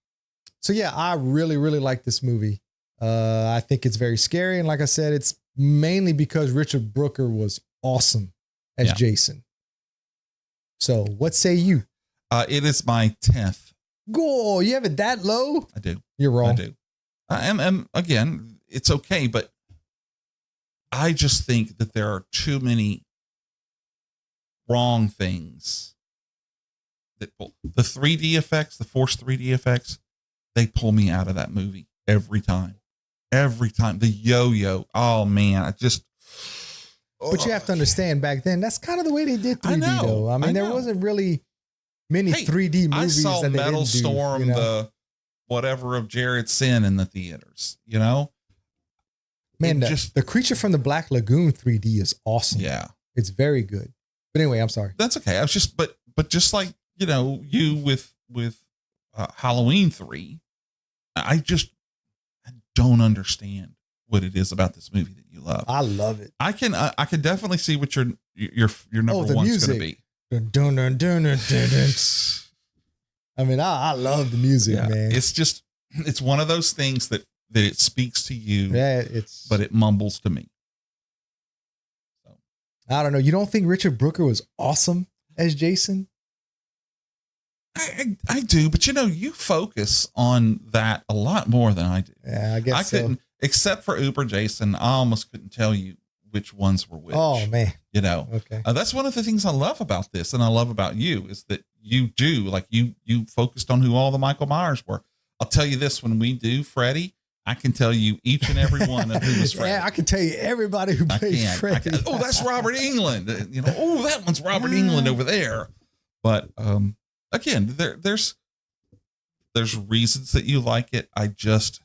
yeah, I really, really like this movie. I think it's very scary, and like I said, it's mainly because Richard Brooker was awesome as Jason. So what say you? It is my 10th. Go, you have it that low? I do. You're wrong. I do. And again, it's okay, but I just think that there are too many wrong things that pull the 3D effects, the forced 3D effects. They pull me out of that movie every time. The yo-yo. Oh man, I just. But you have to understand, back then, that's kind of the way they did 3D, though. I mean, there wasn't really many 3D movies. I saw that they Metal didn't Storm, do, the whatever of Jared Sin in the theaters. Man, the Creature from the Black Lagoon 3D is awesome. Yeah, it's very good. But anyway, I'm sorry. That's okay. I was just, but just like you with Halloween 3, I don't understand what it is about this movie that you love. I love it. I can definitely see what your number one's going to be. Dun, dun, dun, dun, dun, dun. I mean, I love the music, man. It's one of those things that it speaks to you, but it mumbles to me. So I don't know. You don't think Richard Brooker was awesome as Jason? I do, but you focus on that a lot more than I do. Yeah, I guess I couldn't, except for Uber Jason. I almost couldn't tell you which ones were which. Oh man, okay. That's one of the things I love about this, and I love about you is that you do you focused on who all the Michael Myers were. I'll tell you this: when we do Freddy, I can tell you each and every one of who was Freddy. Yeah, I can tell you everybody who played Freddy. Oh, that's Robert England. Oh, that one's Robert England over there. But again, there's reasons that you like it. I just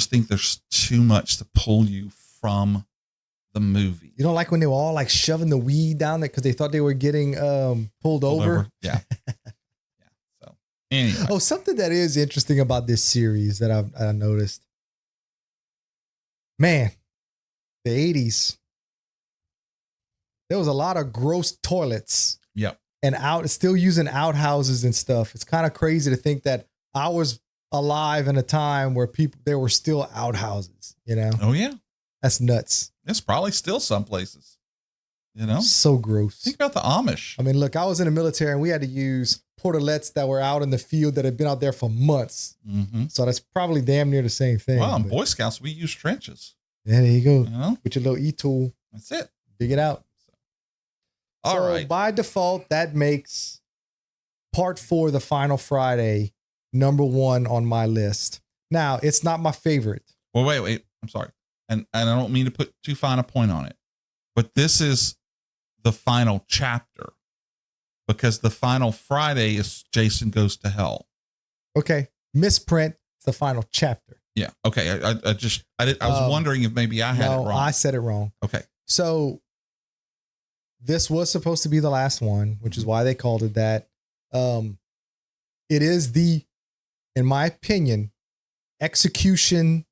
think there's too much to pull you from the movie. You don't like when they were all like shoving the weed down there because they thought they were getting pulled over? Yeah. So anyway. Oh, something that is interesting about this series that I noticed. Man, the 80s. There was a lot of gross toilets. Yep. And still using outhouses and stuff. It's kind of crazy to think that I was alive in a time where there were still outhouses, Oh yeah. That's nuts. It's probably still some places, So gross. Think about the Amish. I mean, look, I was in the military and we had to use portalettes that were out in the field that had been out there for months. Mm-hmm. So that's probably damn near the same thing. Well, in Boy Scouts, we use trenches. Yeah, there you go. With your little e-tool. That's it. Dig it out. All right. By default, that makes part 4, the final Friday, number one on my list. Now, it's not my favorite. Well, wait. I'm sorry. And I don't mean to put too fine a point on it, but this is the final chapter, because the final Friday is Jason Goes to Hell. Okay. Misprint. It's the final chapter. Yeah. Okay. I was wondering if maybe I had it wrong. I said it wrong. Okay. So this was supposed to be the last one, which is why they called it that. It is in my opinion, execution,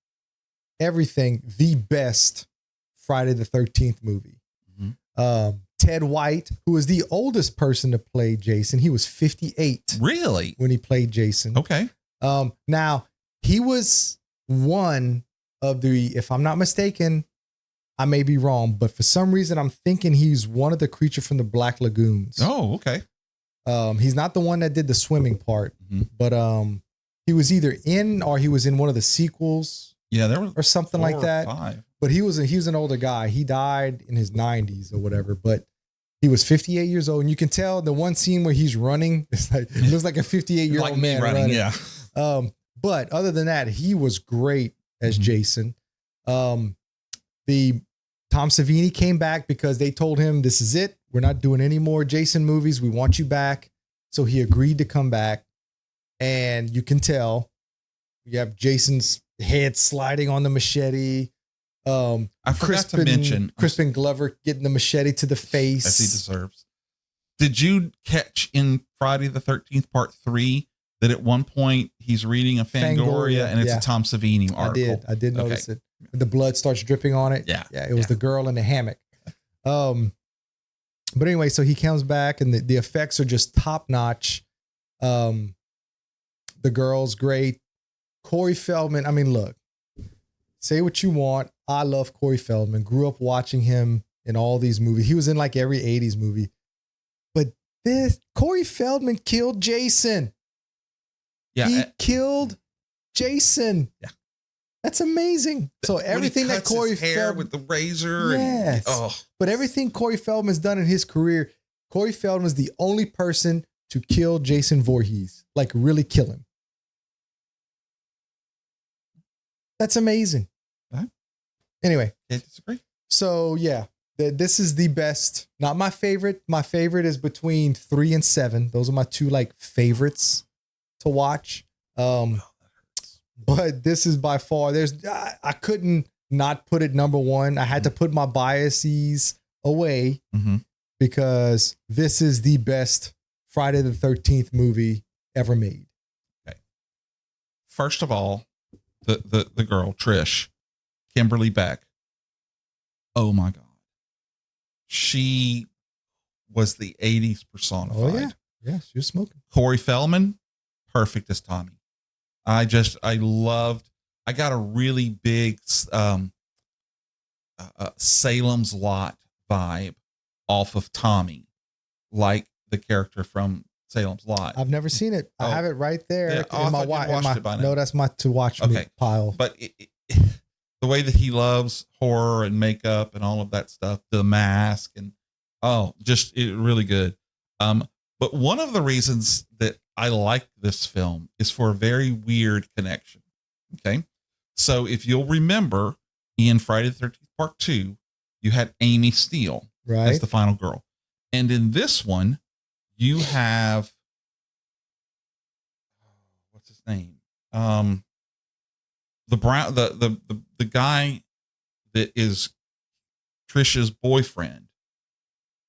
everything, the best Friday the 13th movie. Mm-hmm. Ted White, who is the oldest person to play Jason, he was 58. Really? When he played Jason. Okay. Now he was one of the, if I'm not mistaken, I may be wrong, but for some reason I'm thinking he's one of the creature from the Black Lagoons. Oh, okay. He's not the one that did the swimming part, mm-hmm. but he was either in or he was in one of the sequels. Yeah, there was or something like that. 5. But he was an older guy. He died in his 90s or whatever, but he was 58 years old. And you can tell the one scene where he's running, it looks like a 58-year-old man running. Yeah. But other than that, he was great as Jason. The Tom Savini came back because they told him, this is it. We're not doing any more Jason movies. We want you back. So he agreed to come back. And you can tell you have Jason's head sliding on the machete. I forgot to mention Crispin Glover getting the machete to the face. As he deserves. Did you catch in Friday the 13th part 3 that at one point he's reading a Fangoria and it's a Tom Savini article? I did notice it. The blood starts dripping on it. Yeah. It was the girl in the hammock. But anyway, so he comes back and the effects are just top notch. The girl's great. Corey Feldman. I mean, look, say what you want. I love Corey Feldman. Grew up watching him in all these movies. He was in like every 80s movie. But Corey Feldman killed Jason. Yeah. He killed Jason. Yeah. That's amazing. So everything that Corey Feldman with the razor. Yes. But everything Corey Feldman's done in his career, Corey Feldman was the only person to kill Jason Voorhees. Like really kill him. That's amazing. Anyway. Can't disagree. So yeah, this is the best. Not my favorite. My favorite is between 3 and 7. Those are my two like favorites to watch. But this is by far, I couldn't not put it number one. I had to put my biases away because this is the best Friday the 13th movie ever made. Okay. First of all, the girl, Trish, Kimberly Beck. Oh my God. She was the 80s personified. Oh yeah. Yeah, she was smoking. Corey Feldman, perfect as Tommy. I got a really big Salem's Lot vibe off of Tommy, like the character from Salem's Lot. I've never seen it. I have it right there in my watch. No, that's my to watch pile. But the way that he loves horror and makeup and all of that stuff, the mask and really good. But one of the reasons that I like this film is for a very weird connection. Okay. So if you'll remember in Friday the 13th part 2, you had Amy Steele as the final girl. And in this one, you have, what's his name? The guy that is Trisha's boyfriend.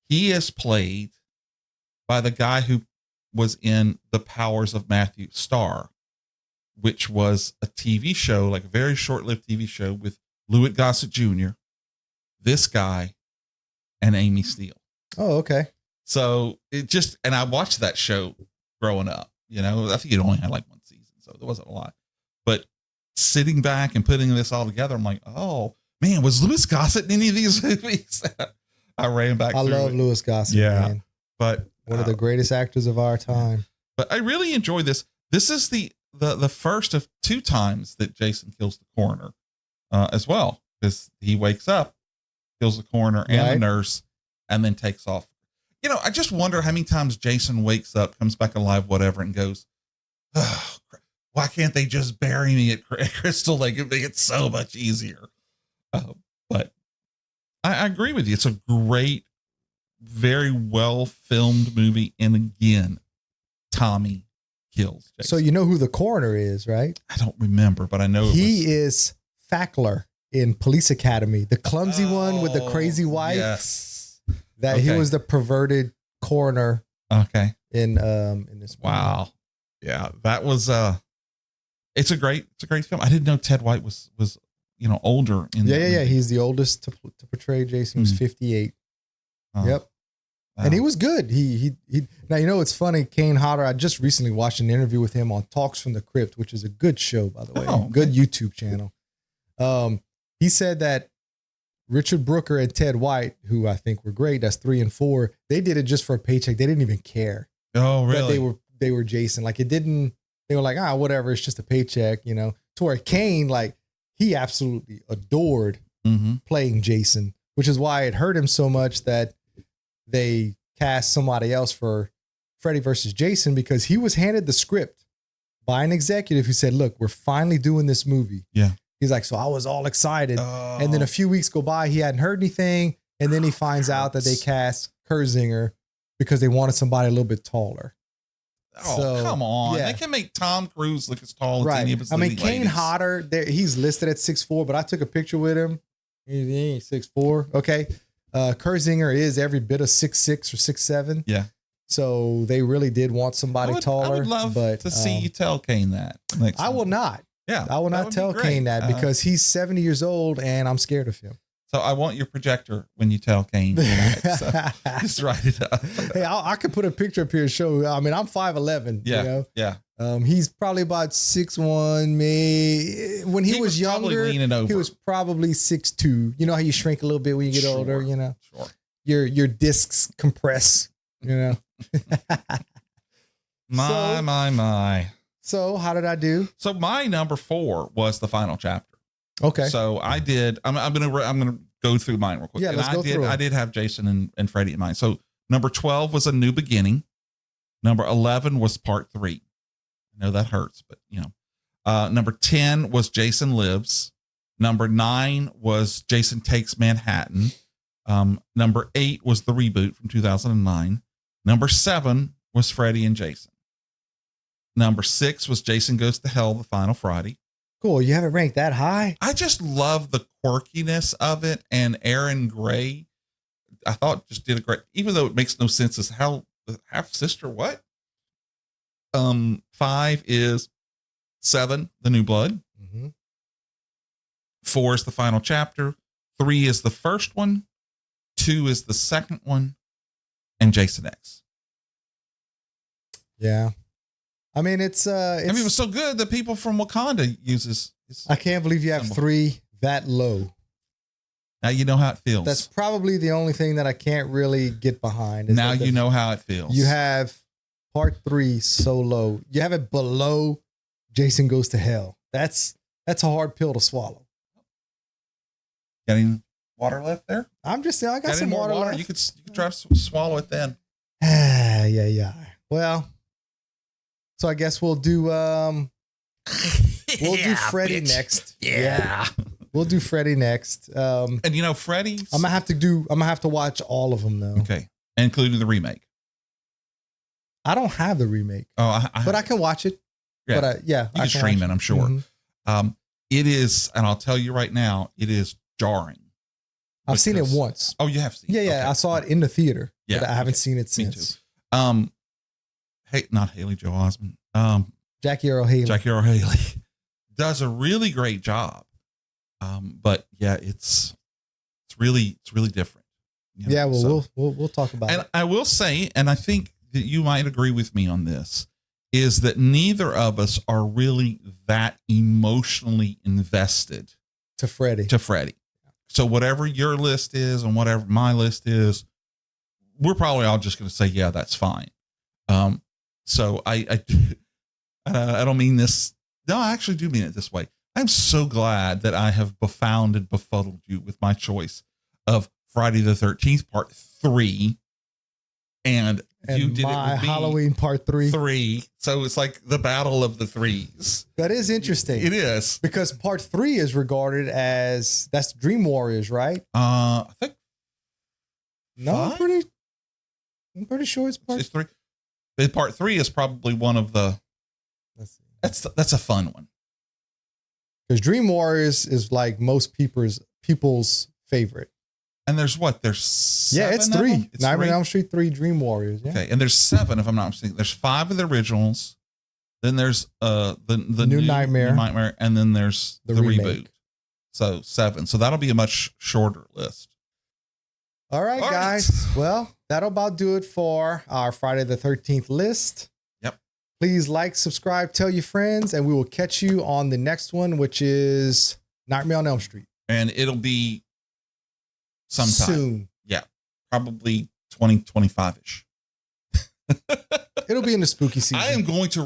He is played by the guy who was in The Powers of Matthew Starr, which was a TV show, like a very short-lived TV show with Louis Gossett Jr., this guy, and Amy Steele. Oh, okay. So and I watched that show growing up, I think it only had like one season, so there wasn't a lot, but sitting back and putting this all together, I'm like, oh man, was Louis Gossett in any of these movies? I ran back. I love Louis Gossett. Yeah. Man. But one of the greatest actors of our time. But I really enjoy this. This is the first of 2 times that Jason kills the coroner as well, because he wakes up, kills the coroner and the nurse, and then takes off. I just wonder how many times Jason wakes up, comes back alive, whatever, and goes, oh, crap. why can't they just bury me at Crystal Lake? It make it so much easier. But I agree with you. It's a great, very well filmed movie. And again, Tommy kills Jason. So you know who the coroner is, right? I don't remember, but I know he is Fackler in Police Academy, the clumsy one with the crazy wife. Yes, he was the perverted coroner. Okay, in this movie. Wow, yeah, that was it's a great film. I didn't know Ted White was older. Yeah. He's the oldest to portray Jason. He was 58. Yep. Wow. And he was good. He now, it's funny. Kane Hodder, I just recently watched an interview with him on Talks from the Crypt, which is a good show, by the way. Okay. Good YouTube channel. He said that Richard Brooker and Ted White, who I think were great, that's 3 and 4, they did it just for a paycheck. They didn't even care. Oh, really? That they were Jason. Like, it didn't, they were like, whatever, it's just a paycheck, to where Kane, like, he absolutely adored playing Jason, which is why it hurt him so much that they cast somebody else for Freddy versus Jason, because he was handed the script by an executive who said, look, we're finally doing this movie. Yeah. He's like, so I was all excited. And then a few weeks go by, he hadn't heard anything. And then he finds out that they cast Kurzinger because they wanted somebody a little bit taller. Oh, so, come on. Yeah. They can make Tom Cruise look as tall as any of his leading Kane ladies. Hodder, he's listed at 6'4", but I took a picture with him. He's 6'4". Okay. Kurzinger is every bit of 6'6" or 6'7". Yeah. So they really did want somebody taller. I would love to see you tell Kane that. I will not. Yeah. I will not tell Kane that because he's 70 years old and I'm scared of him. So I want your projector when you tell Kane that. So just write it up. Hey, I could put a picture up here to show. I mean, I'm 5'11". Yeah. Yeah. He's probably about 6'1". Maybe when he was younger, he was probably 6'2". You know how you shrink a little bit when you get older. Sure. Your discs compress. My. So how did I do? So my number 4 was the final chapter. Okay. So I did. I'm gonna go through mine real quick. Yeah, let's go through. I did have Jason and Freddy in mind. So number 12 was A New Beginning. Number 11 was Part 3. I know that hurts, but number 10 was Jason Lives. Number 9 was Jason Takes Manhattan. Number 8 was the reboot from 2009. Number 7 was Freddy and Jason. Number 6 was Jason Goes to Hell, the Final Friday. Cool. You have it ranked that high? I just love the quirkiness of it. And Aaron Gray, I thought just did a great, even though it makes no sense as half sister. What? 5 is 7, The New Blood. 4 is the final chapter. 3 is the first one. 2 is the second one. And Jason X. Yeah. I mean, it was so good that people from Wakanda uses. I can't believe you have symbol. 3 that low. Now you know how it feels. That's probably the only thing that I can't really get behind. Now you know how it feels. You have Part 3 so low. You have it below Jason Goes to Hell. That's a hard pill to swallow. Got any water left there? I'm just saying, I got some water left. You could try to swallow it then. Yeah. Well. So I guess we'll do Freddy next. Yeah. We'll do Freddy next. And Freddy, I'm gonna have to watch all of them though. Okay. Including the remake. I don't have the remake. Oh, but I can watch it. Yeah. But you can stream it, I'm sure. Mm-hmm. It is, and I'll tell you right now, it is jarring. I've seen it once. Oh, you have seen it? Yeah. Okay. I saw it in the theater. Yeah. But I haven't seen it since. Me too. Hey, not Haley Joel Osment. Jackie Earle Haley. Jackie Earle Haley does a really great job. But yeah, it's really different. Yeah, well, we'll talk about it. And I will say, and I think that you might agree with me on this, is that neither of us are really that emotionally invested to Freddy. So whatever your list is and whatever my list is, we're probably all just going to say, yeah, that's fine. So I don't mean this. No, I actually do mean it this way. I'm so glad that I have befuddled you with my choice of Friday the 13th Part 3 and And you did my it with me. Halloween part 3. 3. So it's like the battle of the 3s. That is interesting. It is. Because part 3 is regarded as, that's Dream Warriors, right? I think. No, I'm pretty sure it's part 3. Part 3 is probably one of the. Let's see. That's a fun one. Because Dream Warriors is like most people's favorite. And there's what? There's 7 it's 3. It's Nightmare 3? on Elm Street 3 Dream Warriors. Yeah. Okay, and there's 7 if I'm not mistaken. There's 5 of the originals. Then there's the New Nightmare, and then there's the remake. reboot. So 7. So that'll be a much shorter list. All right, guys. Well, that'll about do it for our Friday the 13th list. Yep. Please like, subscribe, tell your friends, and we will catch you on the next one, which is Nightmare on Elm Street. And it'll be sometime soon. Yeah, probably 2025-ish. It'll be in the spooky season. I am going to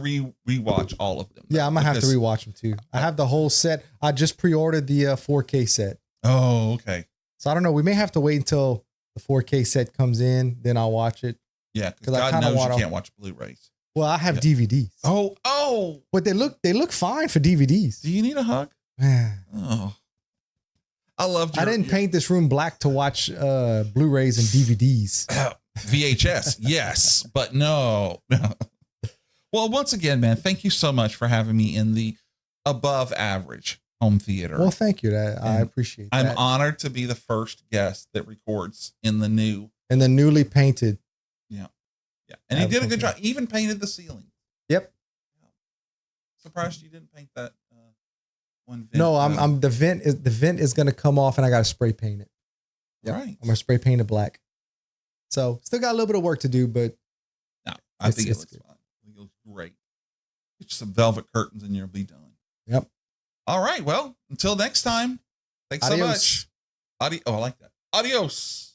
rewatch all of them. Yeah, I'm gonna have to rewatch them too. I have the whole set. I just pre-ordered the 4K set. Oh, okay. So I don't know. We may have to wait until the 4K set comes in, then I'll watch it. Yeah, because God knows you can't watch Blu-rays. Well, I have DVDs. Oh, but they look fine for DVDs. Do you need a hug? Oh, I loved. I didn't paint this room black to watch Blu-rays and DVDs. VHS, yes, but no. Well, once again, man, thank you so much for having me in the above average home theater. Well, thank you. I appreciate that. I'm honored to be the first guest that records in the newly painted. Yeah. And he did a good job. Even painted the ceiling. Yep. Surprised you didn't paint that one vent. No, the vent is going to come off, and I got to spray paint it. Yep. Right. I'm going to spray paint it black. So still got a little bit of work to do, but no, I think it looks fine. I think it looks great. Get you some velvet curtains and you'll be done. Yep. All right. Well, until next time. Thanks so much. I like that. Adios.